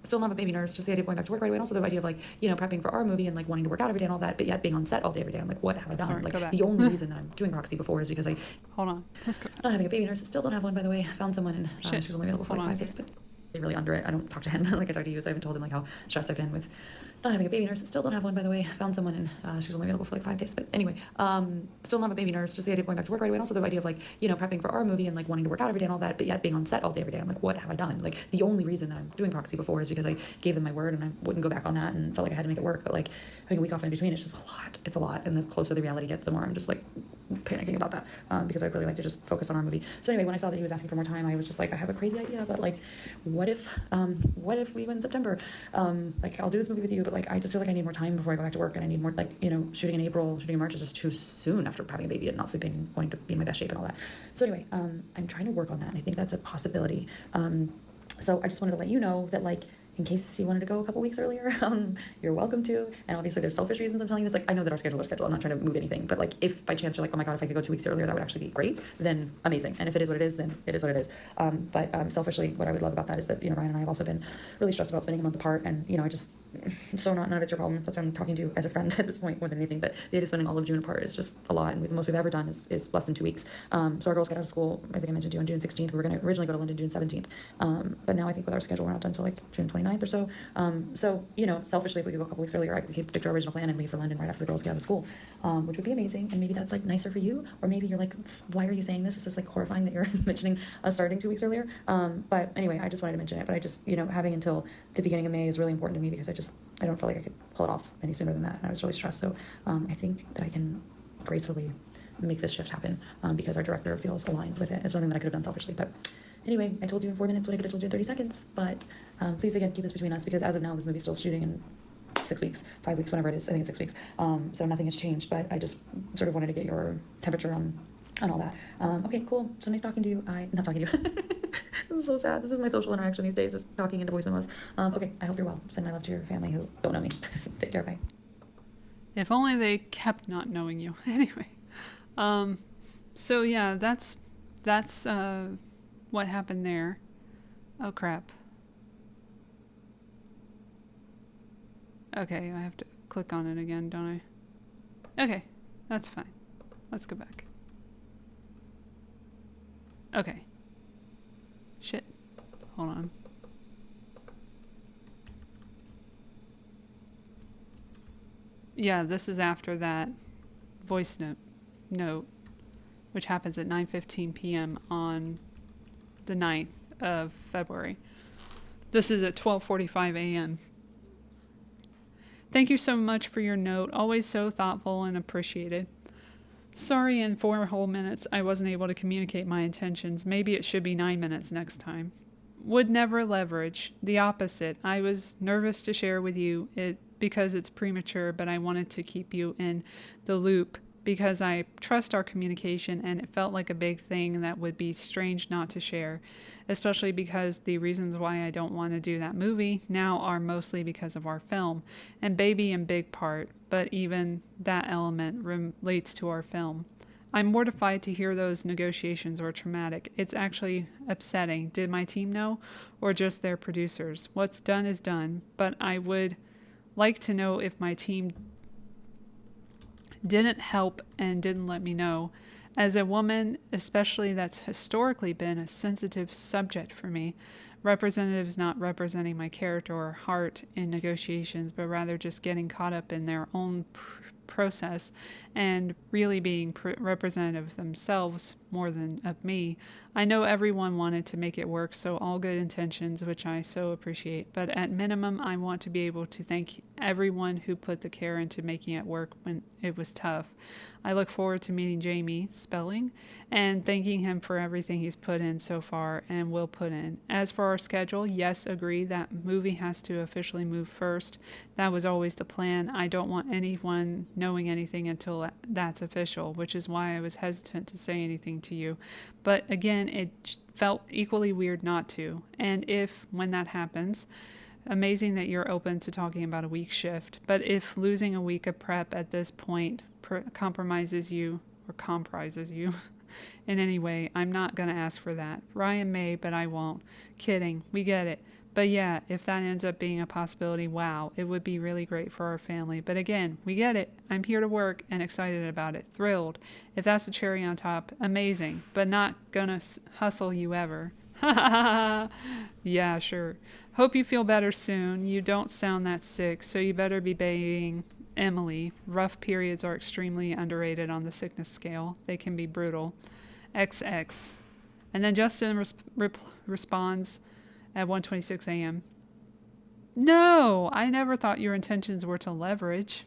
still don't have a baby nurse. Just the idea of going back to work right away. And also the idea of like, prepping for our movie and like wanting to work out every day and all that, but yet being on set all day every day. I'm like, what have I done? Sorry, like the only reason that I'm doing Proxy before is because I... Hold on. Let's go back. Not having a baby nurse. I still don't have one, by the way. I found someone and she's only available for like 5 days. But really under it. I don't talk to him like I talk to you, so I haven't told him like how stressed I've been with not having a baby nurse. Still don't have one, by the way. I found someone and she was only available for like 5 days. But anyway, still don't have a baby nurse. Just the idea of going back to work right away. And also the idea of like, you know, prepping for our movie and like wanting to work out every day and all that, but yet being on set all day every day. I'm like, what have I done? Like the only reason that I'm doing proxy before is because I gave them my word and I wouldn't go back on that and felt like I had to make it work. But like having a week off in between, it's just a lot. It's a lot. And the closer the reality gets, the more I'm just like panicking about that because I'd really like to just focus on our movie. So anyway, when I saw that he was asking for more time, I was just like, I have a crazy idea, but like, what if we went in September? Like I'll do this movie with you, but like I just feel like I need more time before I go back to work, and I need more, like, you know, shooting in April, shooting in March is just too soon after having a baby and not sleeping, wanting to be in my best shape and all that. So anyway, I'm trying to work on that, and I think that's a possibility. So I just wanted to let you know that, like, in case you wanted to go a couple weeks earlier, you're welcome to. And obviously there's selfish reasons I'm telling you this. Like, I know that our schedules are scheduled. I'm not trying to move anything. But like, if by chance you're like, oh my God, if I could go 2 weeks earlier, that would actually be great, then amazing. And if it is what it is, then it is what it is. But selfishly, what I would love about that is that, you know, Ryan and I have also been really stressed about spending a month apart. And, you know, I just, so none of it's your problem. That's why I'm talking to you as a friend at this point more than anything. But the idea of spending all of June apart is just a lot. And the most we've ever done is less than 2 weeks. So our girls got out of school, I think I mentioned to you, on June 16th. We were going to originally go to London June 17th. But now I think with our schedule, we're not done until like June 29th or so. So, you know, selfishly, if we could go a couple weeks earlier, we could stick to our original plan and leave for London right after the girls get out of school, which would be amazing. And maybe that's like nicer for you, or maybe you're like, why are you saying this? This is like horrifying that you're mentioning us starting 2 weeks earlier. But anyway, I just wanted to mention it. But I just, you know, having until the beginning of May is really important to me because I don't feel like I could pull it off any sooner than that. And I was really stressed. So I think that I can gracefully make this shift happen because our director feels aligned with it. It's something that I could have done selfishly, but anyway, I told you in 4 minutes what I could have told you in 30 seconds, but please, again, keep this between us because as of now, this movie's still shooting in 6 weeks, 5 weeks, whenever it is. I think it's 6 weeks. So nothing has changed, but I just sort of wanted to get your temperature on all that. Okay, cool. So nice talking to you. Not talking to you. This is so sad. This is my social interaction these days, just talking into voice memos. Okay, I hope you're well. Send my love to your family who don't know me. Take care, bye. If only they kept not knowing you. Anyway. So yeah, that's what happened there. Oh crap. Okay, I have to click on it again, don't I? Okay, that's fine. Let's go back. Okay. Shit. Hold on. Yeah, this is after that voice note, which happens at 9:15 p.m. on the 9th of February. This is at 12:45 a.m. Thank you so much for your note. Always so thoughtful and appreciated. Sorry, in 4 whole minutes I wasn't able to communicate my intentions. Maybe it should be 9 minutes next time. Would never leverage. The opposite. I was nervous to share with you it because it's premature, but I wanted to keep you in the loop because I trust our communication, and it felt like a big thing that would be strange not to share, especially because the reasons why I don't want to do that movie now are mostly because of our film, and baby in big part, but even that element relates to our film. I'm mortified to hear those negotiations were traumatic. It's actually upsetting. Did my team know, or just their producers? What's done is done, but I would like to know if my team didn't help and didn't let me know. As a woman, especially, that's historically been a sensitive subject for me. Representatives not representing my character or heart in negotiations, but rather just getting caught up in their own process and really being representative themselves more than of me. I know everyone wanted to make it work, so all good intentions, which I so appreciate, but at minimum I want to be able to thank everyone who put the care into making it work when it was tough. I look forward to meeting Jamie, spelling, and thanking him for everything he's put in so far and will put in. As for our schedule, yes, agree that movie has to officially move first. That was always the plan. I don't want anyone knowing anything until that's official, which is why I was hesitant to say anything to you. But again, it felt equally weird not to. And when that happens, amazing that you're open to talking about a week shift. But if losing a week of prep at this point compromises you in any way, I'm not going to ask for that. Ryan may, but I won't. Kidding. We get it. But yeah, if that ends up being a possibility, wow, it would be really great for our family. But again, we get it. I'm here to work and excited about it. Thrilled. If that's the cherry on top, amazing. But not gonna hustle you ever. Yeah, sure. Hope you feel better soon. You don't sound that sick, so you better be babying Emily. Rough periods are extremely underrated on the sickness scale. They can be brutal. XX. And then Justin responds at 1:26 a.m. No, I never thought your intentions were to leverage,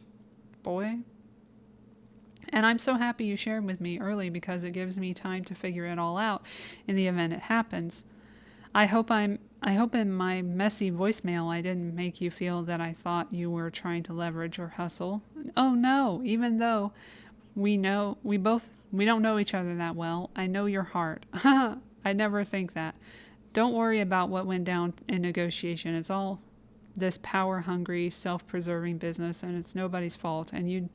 boy. And I'm so happy you shared with me early because it gives me time to figure it all out in the event it happens. I hope in my messy voicemail I didn't make you feel that I thought you were trying to leverage or hustle. Oh no, even though we don't know each other that well, I know your heart. I never think that. Don't worry about what went down in negotiation. It's all this power-hungry, self-preserving business, and it's nobody's fault. And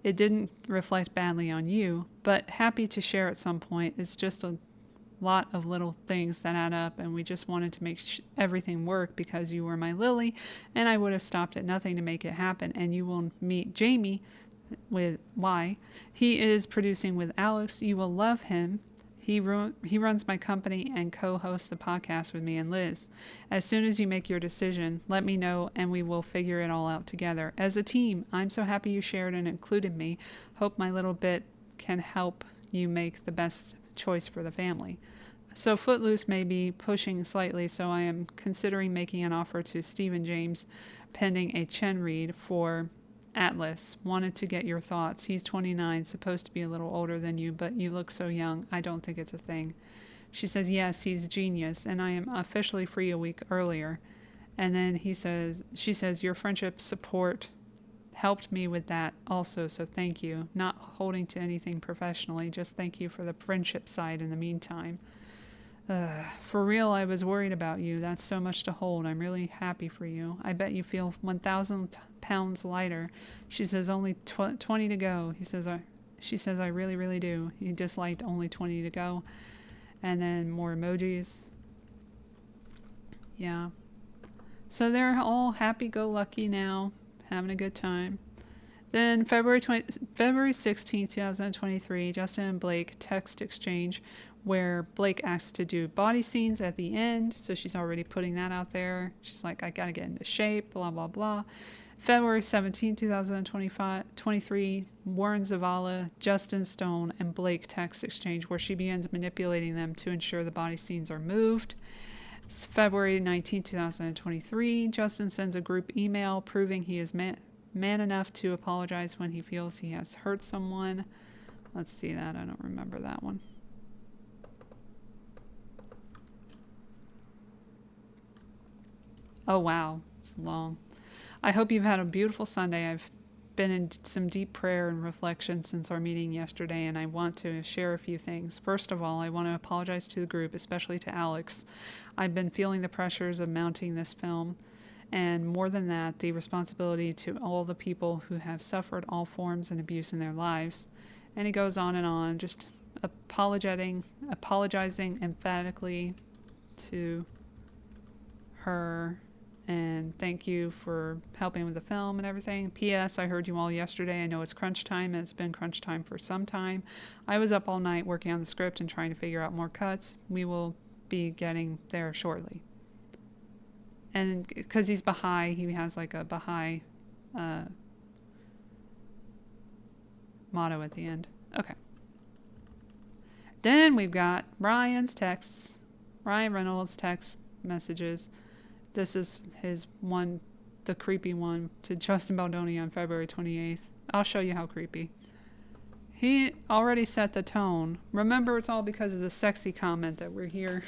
it didn't reflect badly on you, but happy to share at some point. It's just a lot of little things that add up, and we just wanted to make everything work because you were my Lily, and I would have stopped at nothing to make it happen. And you will meet Jamie with Y. He is producing with Alex. You will love him. He runs my company and co-hosts the podcast with me and Liz. As soon as you make your decision, let me know and we will figure it all out together. As a team, I'm so happy you shared and included me. Hope my little bit can help you make the best choice for the family. So Footloose may be pushing slightly, so I am considering making an offer to Stephen James pending a Chen read for Atlas. Wanted to get your thoughts. He's 29, supposed to be a little older than you, but you look so young. I don't think it's a thing. She says, yes, he's genius, and I am officially free a week earlier. And then she says, your friendship support helped me with that also, so thank you. Not holding to anything professionally, just thank you for the friendship side in the meantime. For real, I was worried about you. That's so much to hold. I'm really happy for you. I bet you feel 1,000 pounds lighter. She says, only 20 to go. She says, I really, really do. He disliked only 20 to go. And then more emojis. Yeah. So they're all happy-go-lucky now, having a good time. Then February 16th, 2023, Justin and Blake text exchange where Blake asks to do body scenes at the end. So she's already putting that out there. She's like, I got to get into shape, blah, blah, blah. February 17th, 2023, Warren Zavala, Justin Stone, and Blake text exchange where she begins manipulating them to ensure the body scenes are moved. It's February 19th, 2023, Justin sends a group email proving he is man enough to apologize when he feels he has hurt someone. Let's see that. I don't remember that one. Oh, wow. It's long. I hope you've had a beautiful Sunday. I've been in some deep prayer and reflection since our meeting yesterday, and I want to share a few things. First of all, I want to apologize to the group, especially to Alex. I've been feeling the pressures of mounting this film, and more than that, the responsibility to all the people who have suffered all forms of abuse in their lives. And it goes on, just apologizing emphatically to her. And thank you for helping with the film and everything. P.S. I heard you all yesterday. I know it's crunch time, and it's been crunch time for some time. I was up all night working on the script and trying to figure out more cuts. We will be getting there shortly. And because he's Baha'i, he has like a Baha'i motto at the end. Okay. Then we've got Ryan Reynolds' text messages. This is his one, the creepy one, to Justin Baldoni on February 28th. I'll show you how creepy. He already set the tone. Remember, it's all because of the sexy comment that we're here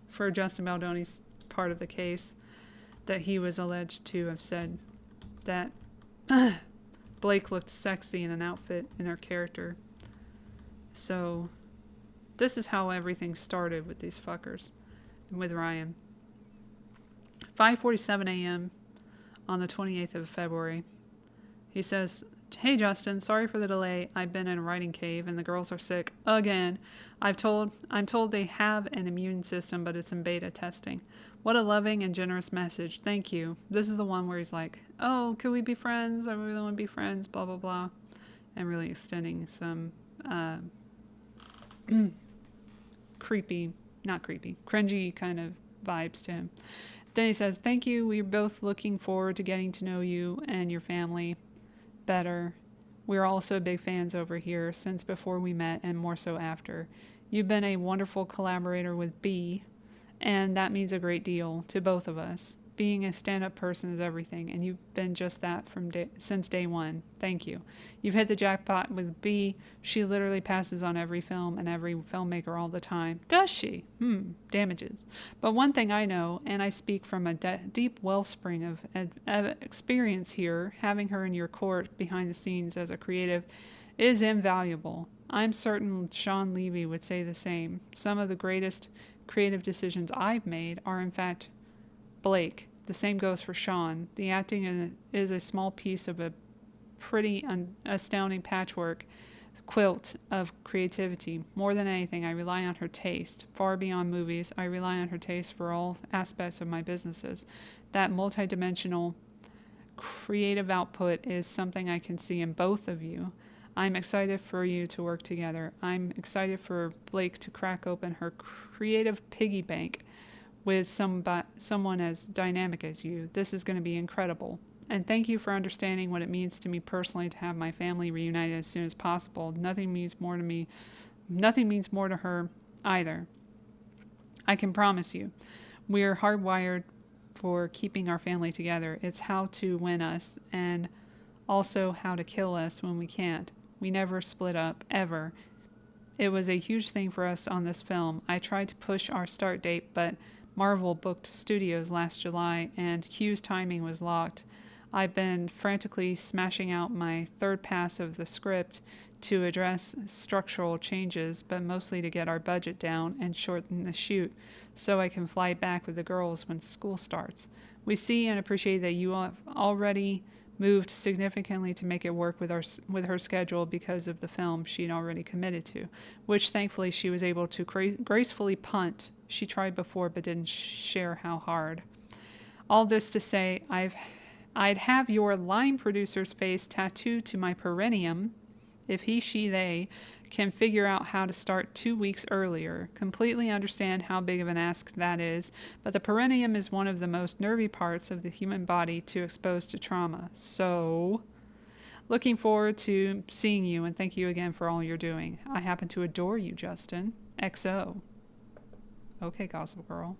for Justin Baldoni's part of the case, that he was alleged to have said that Blake looked sexy in an outfit in her character. So this is how everything started with these fuckers, with Ryan. 5:47 a.m. on the 28th of February. He says, hey Justin, sorry for the delay. I've been in a writing cave and the girls are sick again. I'm told they have an immune system, but it's in beta testing. What a loving and generous message. Thank you. This is the one where he's like, oh, could we be friends? I really want to be friends, blah, blah, blah. And really extending some creepy not creepy, cringy kind of vibes to him. Then he says, "Thank you. We're both looking forward to getting to know you and your family better. We're also big fans over here since before we met and more so after. You've been a wonderful collaborator with B, and that means a great deal to both of us. Being a stand-up person is everything, and you've been just that since day one. Thank you. You've hit the jackpot with B. She literally passes on every film and every filmmaker all the time. Does she? Damages. But one thing I know, and I speak from a deep wellspring of experience here, having her in your court behind the scenes as a creative is invaluable. I'm certain Sean Levy would say the same. Some of the greatest creative decisions I've made are, in fact, Blake. The same goes for Sean. The acting is a small piece of a pretty astounding patchwork quilt of creativity. More than anything, I rely on her taste. Far beyond movies, I rely on her taste for all aspects of my businesses. That multidimensional creative output is something I can see in both of you. I'm excited for you to work together. I'm excited for Blake to crack open her creative piggy bank with someone as dynamic as you. This is going to be incredible. And thank you for understanding what it means to me personally to have my family reunited as soon as possible. Nothing means more to me. Nothing means more to her either. I can promise you, we are hardwired for keeping our family together. It's how to win us and also how to kill us when we can't. We never split up, ever. It was a huge thing for us on this film. I tried to push our start date, but Marvel booked studios last July, and Hugh's timing was locked. I've been frantically smashing out my third pass of the script to address structural changes, but mostly to get our budget down and shorten the shoot so I can fly back with the girls when school starts. We see and appreciate that you have already moved significantly to make it work with her schedule because of the film she'd already committed to, which thankfully she was able to gracefully punt. She tried before but didn't share how hard. All this to say, I'd have your line producer's face tattooed to my perineum if he, she, they can figure out how to start 2 weeks earlier. Completely understand how big of an ask that is, but the perineum is one of the most nervy parts of the human body to expose to trauma. So, looking forward to seeing you, and thank you again for all you're doing. I happen to adore you, Justin. XO. Okay, Gossip Girl.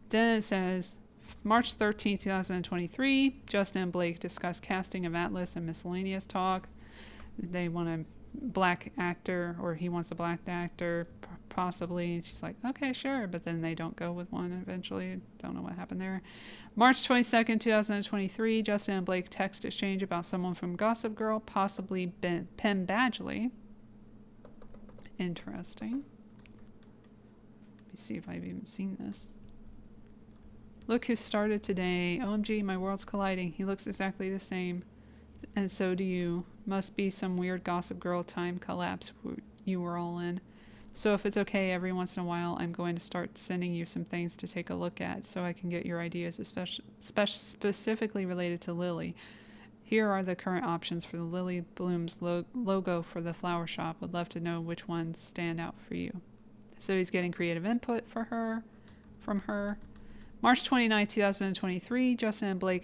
Then it says, March 13th, 2023, Justin and Blake discuss casting of Atlas and miscellaneous talk. They want a black actor, or he wants a black actor, possibly. And she's like, okay, sure. But then they don't go with one eventually. Don't know what happened there. March 22nd, 2023, Justin and Blake text exchange about someone from Gossip Girl, possibly Penn Badgley. Interesting. Let me see if I've even seen this. Look who started today. OMG, my world's colliding. He looks exactly the same. And so do you. Must be some weird Gossip Girl time collapse you were all in. So if it's okay, every once in a while, I'm going to start sending you some things to take a look at so I can get your ideas, specifically related to Lily. Here are the current options for the Lily Blooms logo for the flower shop. Would love to know which ones stand out for you. So he's getting creative input from her. March 29, 2023, Justin and Blake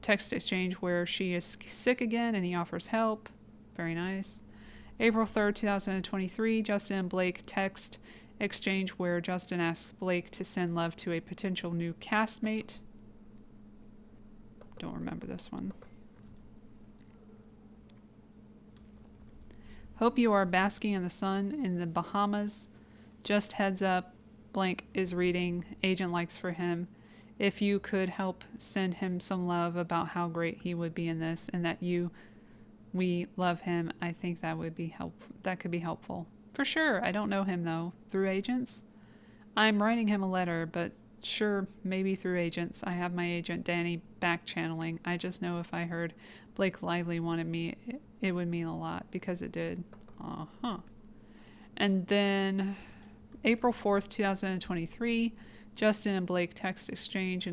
text exchange where she is sick again and he offers help. Very nice. April 3rd, 2023, Justin and Blake text exchange where Justin asks Blake to send love to a potential new castmate. Don't remember this one. Hope you are basking in the sun in the Bahamas. Just heads up, blank is reading. Agent likes for him. If you could help send him some love about how great he would be in this and that we love him, I think that would be that could be helpful. For sure. I don't know him though. Through agents? I'm writing him a letter, but sure, maybe through agents. I have my agent Danny back channeling. I just know if I heard Blake Lively wanted me, it would mean a lot because it did. And then April 4th, 2023, Justin and Blake text exchange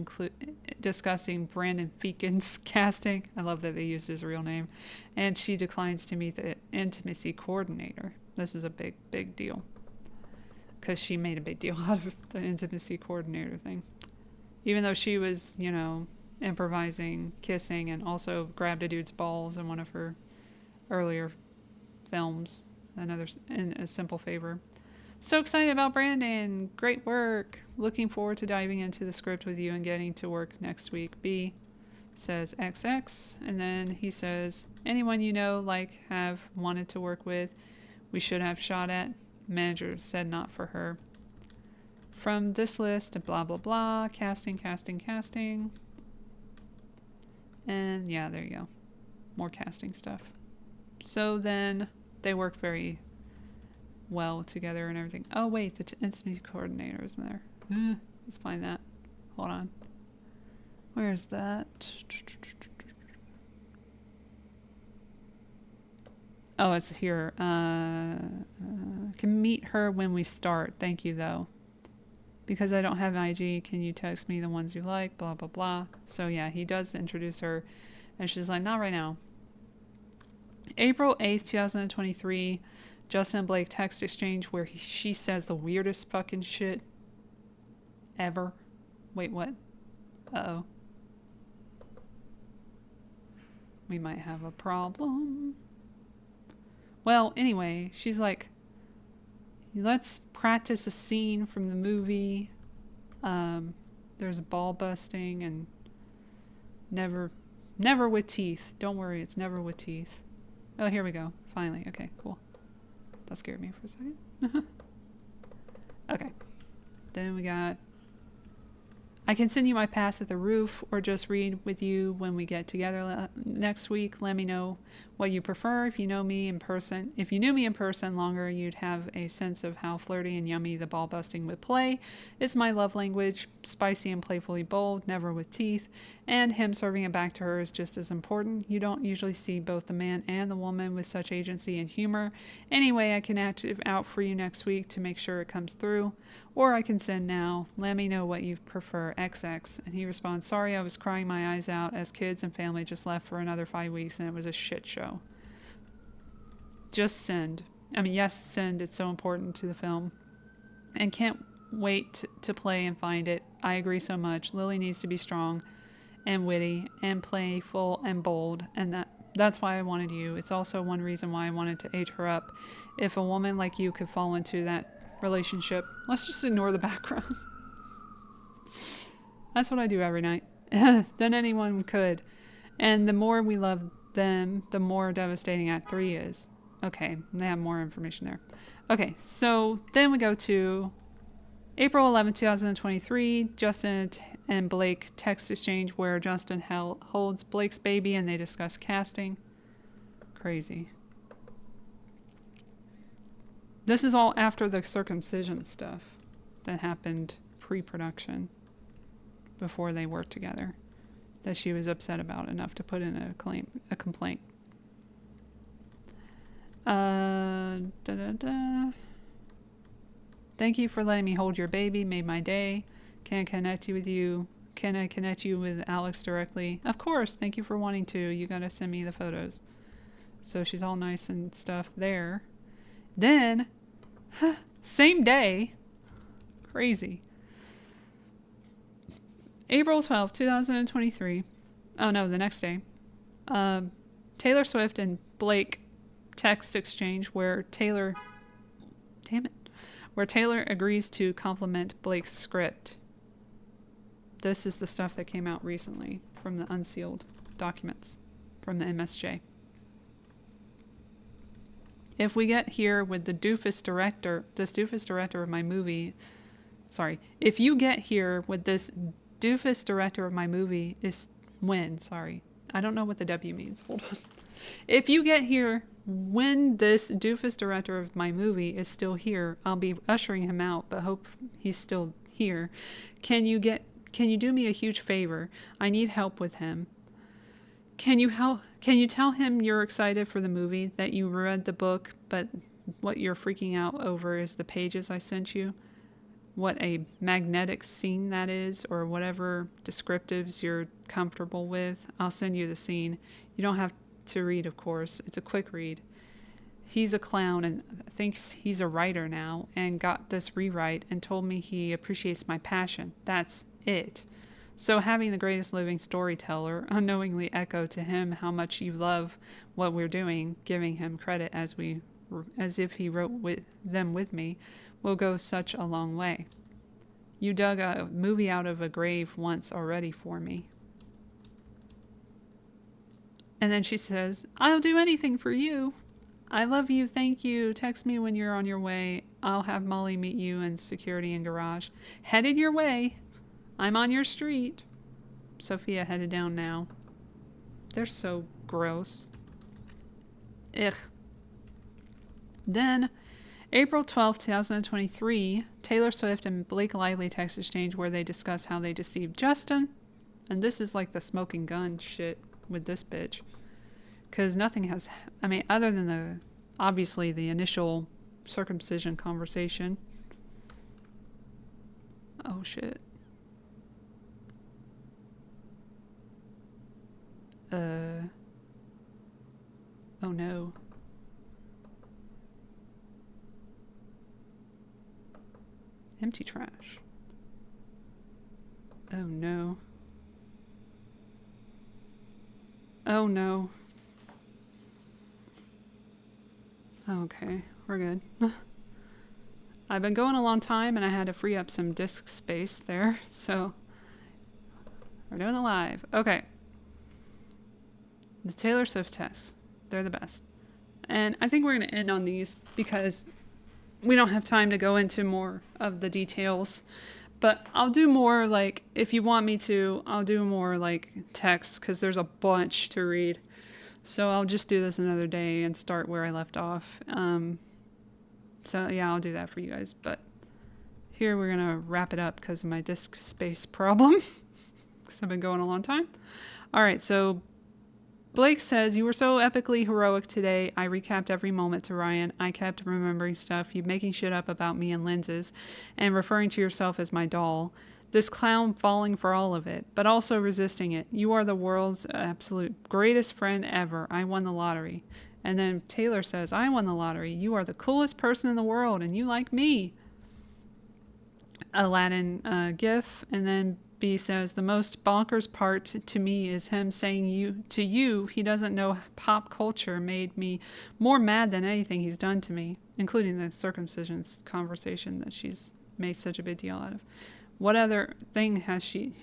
discussing Brandon Feakin's casting. I love that they used his real name. And she declines to meet the intimacy coordinator. This is a big, big deal. because she made a big deal out of the intimacy coordinator thing. Even though she was, you know, improvising, kissing, and also grabbed a dude's balls in one of her earlier films. In A Simple Favor. So excited about Brandon. Great work. Looking forward to diving into the script with you and getting to work next week. B says XX. And then he says, anyone you know, like, have wanted to work with, we should have shot at. Manager said not for her. From this list, blah, blah, blah. Casting. And yeah, there you go. More casting stuff. So then they work very well together and everything. Oh, wait, the intimacy coordinator isn't there. Let's find that. Hold on. Where's that? Oh, it's here. Can meet her when we start. Thank you, though. Because I don't have IG, can you text me the ones you like? Blah, blah, blah. So, yeah, he does introduce her. And she's like, not right now. April 8th, 2023. Justin and Blake text exchange where she says the weirdest fucking shit ever. Wait, what? Uh-oh. We might have a problem. Well, anyway, she's like, let's practice a scene from the movie. There's ball busting and never with teeth. Don't worry, it's never with teeth. Oh, here we go. Finally. Okay, cool. That scared me for a second. Okay. Then we got, I can send you my pass at the roof or just read with you when we get together next week. Let me know what you prefer. If you knew me in person longer, you'd have a sense of how flirty and yummy the ball busting would play. It's my love language, spicy and playfully bold, never with teeth, and him serving it back to her is just as important. You don't usually see both the man and the woman with such agency and humor. Anyway, I can act it out for you next week to make sure it comes through, or I can send now. Let me know what you prefer. XX. And he responds, sorry, I was crying my eyes out as kids and family just left for another 5 weeks and it was a shit show. Just send. I mean, yes, send. It's so important to the film. And can't wait to play and find it. I agree so much. Lily needs to be strong and witty and playful and bold. And that's why I wanted you. It's also one reason why I wanted to age her up. If a woman like you could fall into that relationship, let's just ignore the background. That's what I do every night. Then anyone could. And the more we love them, the more devastating Act 3 is. Okay, they have more information there. Okay, so then we go to April 11, 2023. Justin and Blake text exchange where Justin holds Blake's baby and they discuss casting. Crazy. This is all after the circumcision stuff that happened pre-production, before they worked together, that she was upset about enough to put in a complaint. Thank you for letting me hold your baby. Made my day. Can I connect you with Alex directly? Of course. Thank you for wanting to. You gotta send me the photos. So she's all nice and stuff there. Then, same day. Crazy. April 12th, 2023. Oh no, the next day. Taylor Swift and Blake text exchange where Taylor agrees to compliment Blake's script. This is the stuff that came out recently from the unsealed documents from the MSJ. If we get here with this doofus director of my movie, if you get here with this doofus director of my movie is when, I don't know what the W means. Hold on. If you get here when this doofus director of my movie is still here, I'll be ushering him out, but hope he's still here. Can you do me a huge favor? I need help with him. Can you tell him you're excited for the movie, that you read the book, but what you're freaking out over is the pages I sent you? What a magnetic scene that is, or whatever descriptives you're comfortable with. I'll send you the scene. You don't have to read, of course. It's a quick read. He's a clown and thinks he's a writer now and got this rewrite and told me he appreciates my passion. That's it. So having the greatest living storyteller unknowingly echo to him how much you love what we're doing, giving him credit as if he wrote them with me, will go such a long way. You dug a movie out of a grave once already for me. And then she says, I'll do anything for you. I love you, thank you. Text me when you're on your way. I'll have Molly meet you in security and garage. Headed your way. I'm on your street. Sophia headed down now. They're so gross. Ugh. Then, April 12th, 2023, Taylor Swift and Blake Lively text exchange where they discuss how they deceived Justin. And this is like the smoking gun shit with this bitch. Because nothing has, other than obviously the initial circumcision conversation. Oh shit. Oh no. Empty trash. Oh no. Oh no. Okay, we're good. I've been going a long time and I had to free up some disk space there, so we're doing it live. Okay. The Taylor Swift tests. They're the best. And I think we're going to end on these because we don't have time to go into more of the details. But I'll do more, like, if you want me to, I'll do more, like, text because there's a bunch to read. So I'll just do this another day and start where I left off. So yeah, I'll do that for you guys. But here we're going to wrap it up because of my disk space problem. Because I've been going a long time. All right, so Blake says, you were so epically heroic today. I recapped every moment to Ryan. I kept remembering stuff, you making shit up about me and lenses, and referring to yourself as my doll. This clown falling for all of it, but also resisting it. You are the world's absolute greatest friend ever. I won the lottery. And then Taylor says, I won the lottery. You are the coolest person in the world, and you like me. Aladdin gif, and then B says, the most bonkers part to me is him saying he doesn't know pop culture made me more mad than anything he's done to me, including the circumcision conversation that she's made such a big deal out of. What other thing has he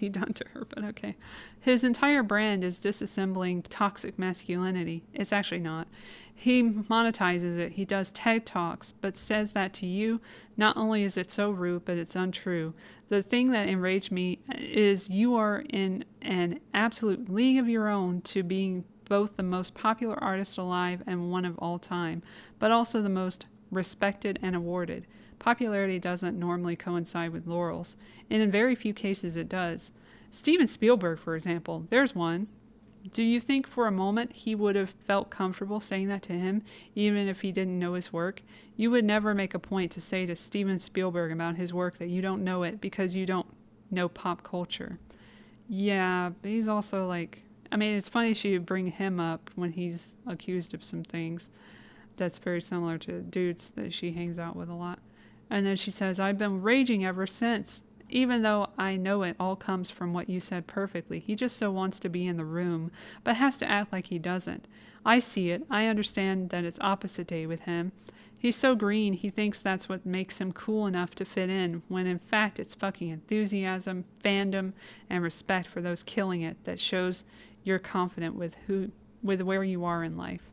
done to her? But okay. His entire brand is disassembling toxic masculinity. It's actually not. He monetizes it. He does TED Talks, but says that to you. Not only is it so rude, but it's untrue. The thing that enraged me is you are in an absolute league of your own to being both the most popular artist alive and one of all time, but also the most respected and awarded. Popularity doesn't normally coincide with laurels, and in very few cases it does. Steven Spielberg, for example, there's one. Do you think for a moment he would have felt comfortable saying that to him, even if he didn't know his work? You would never make a point to say to Steven Spielberg about his work that you don't know it because you don't know pop culture. Yeah, but he's also like, it's funny she would bring him up when he's accused of some things. That's very similar to dudes that she hangs out with a lot. And then she says, I've been raging ever since, even though I know it all comes from what you said perfectly. He just so wants to be in the room, but has to act like he doesn't. I see it. I understand that it's opposite day with him. He's so green, he thinks that's what makes him cool enough to fit in, when in fact it's fucking enthusiasm, fandom, and respect for those killing it that shows you're confident with where you are in life.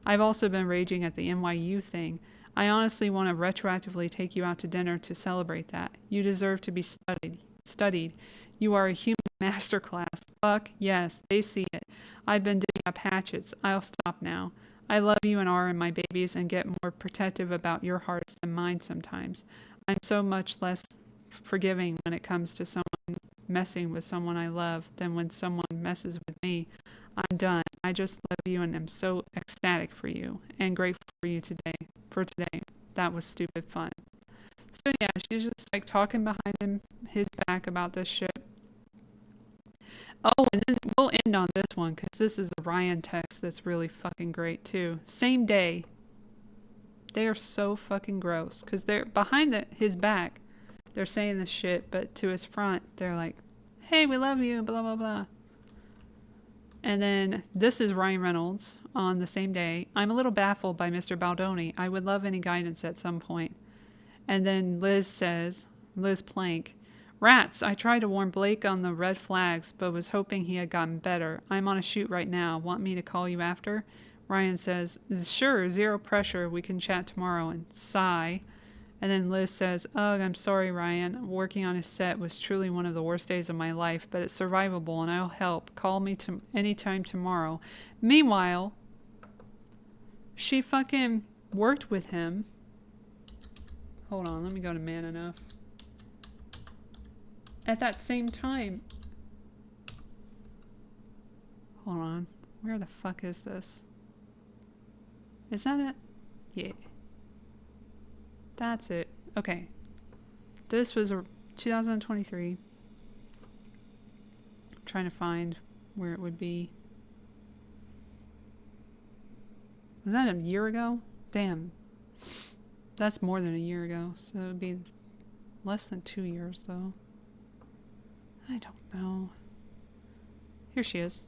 I've also been raging at the NYU thing. I honestly want to retroactively take you out to dinner to celebrate that. You deserve to be studied. You are a human masterclass. Fuck, yes, they see it. I've been digging up hatchets. I'll stop now. I love you and R and my babies and get more protective about your hearts than mine sometimes. I'm so much less forgiving when it comes to someone messing with someone I love than when someone messes with me. I'm done. I just love you and am so ecstatic for you and grateful for you today. That was stupid fun. So yeah, she's just like talking behind his back about this shit. Oh, and then we'll end on this one because this is a Ryan text that's really fucking great too. Same day, They are so fucking gross. Because they're behind his back. They're saying this shit. But to his front, they're like, hey, we love you, blah, blah, blah. And then this is Ryan Reynolds on the same day. I'm a little baffled by Mr. Baldoni. I would love any guidance at some point. And then Liz Plank, rats, I tried to warn Blake on the red flags, but was hoping he had gotten better. I'm on a shoot right now. Want me to call you after? Ryan says, sure, zero pressure. We can chat tomorrow. And sigh. And then Liz says, ugh, I'm sorry, Ryan. Working on his set was truly one of the worst days of my life, but it's survivable and I'll help. Call me anytime tomorrow. Meanwhile, she fucking worked with him. Hold on, let me go to Man Enough. At that same time. Hold on. Where the fuck is this? Is that it? Yeah. That's it. Okay. This was 2023. I'm trying to find where it would be. Was that a year ago? Damn. That's more than a year ago. So it would be less than 2 years, though. I don't know. Here she is.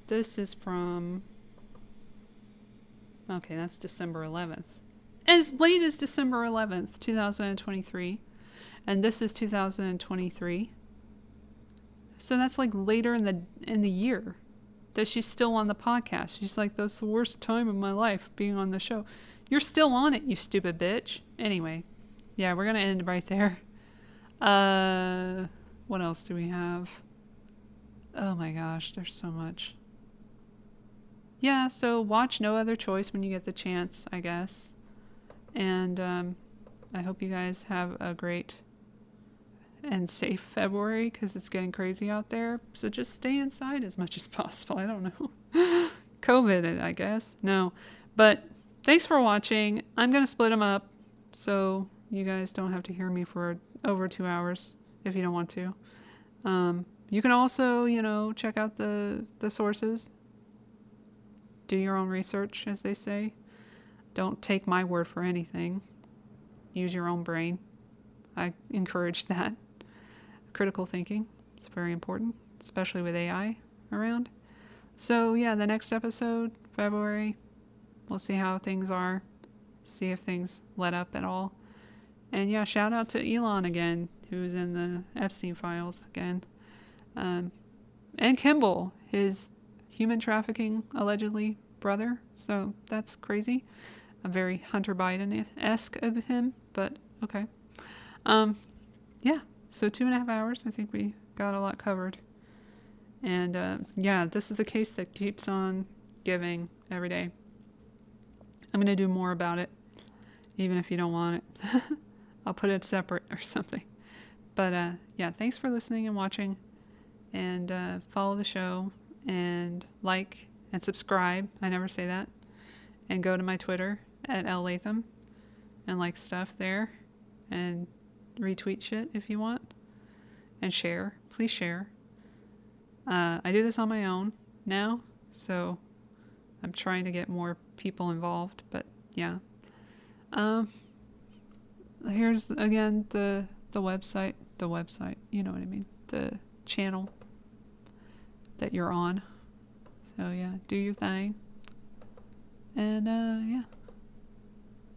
This is from... Okay, that's December 11th. As late as December 11th, 2023. And this is 2023. So that's like later in the year that she's still on the podcast. She's like, that's the worst time of my life being on the show. You're still on it, you stupid bitch. Anyway, yeah, we're going to end right there. What else do we have? Oh my gosh, there's so much. Yeah, so watch No Other Choice when you get the chance, I guess. And I hope you guys have a great and safe February because it's getting crazy out there. So just stay inside as much as possible. I don't know. COVID, I guess. No. But thanks for watching. I'm going to split them up so you guys don't have to hear me for over 2 hours if you don't want to. You can also, check out the sources. Do your own research, as they say. Don't take my word for anything. Use your own brain. I encourage that. Critical thinking. It's very important, especially with AI around. So yeah, the next episode, February, we'll see how things are. See if things let up at all. And yeah, shout out to Elon again, who's in the Epstein files again. And Kimball, his human trafficking, allegedly, brother. So that's crazy. A very Hunter Biden-esque of him, but okay. Yeah, so 2.5 hours. I think we got a lot covered. And yeah, this is the case that keeps on giving every day. I'm going to do more about it, even if you don't want it. I'll put it separate or something. But yeah, thanks for listening and watching. And follow the show. And like and subscribe. I never say that. And go to my Twitter at Elle Latham and like stuff there. And retweet shit if you want. And share. Please share. I do this on my own now. So I'm trying to get more people involved. But yeah. Here's again the website. The website. You know what I mean. The channel that you're on. So yeah, do your thing. And yeah.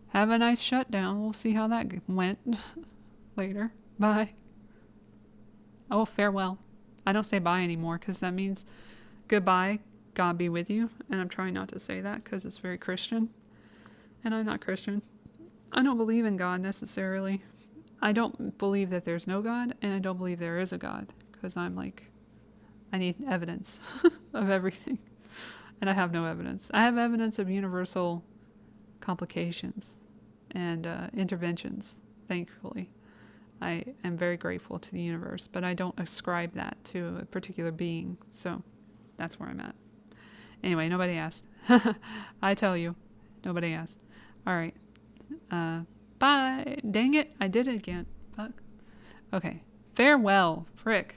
Have a nice shutdown. We'll see how that went later. Bye. Oh, farewell. I don't say bye anymore because that means goodbye, God be with you. And I'm trying not to say that because it's very Christian. And I'm not Christian. I don't believe in God necessarily. I don't believe that there's no God, and I don't believe there is a God because I'm like, I need evidence of everything. And I have no evidence. I have evidence of universal complications and interventions, thankfully. I am very grateful to the universe, but I don't ascribe that to a particular being. So that's where I'm at. Anyway, nobody asked. I tell you, nobody asked. All right. Bye. Dang it. I did it again. Fuck. Okay. Farewell. Frick.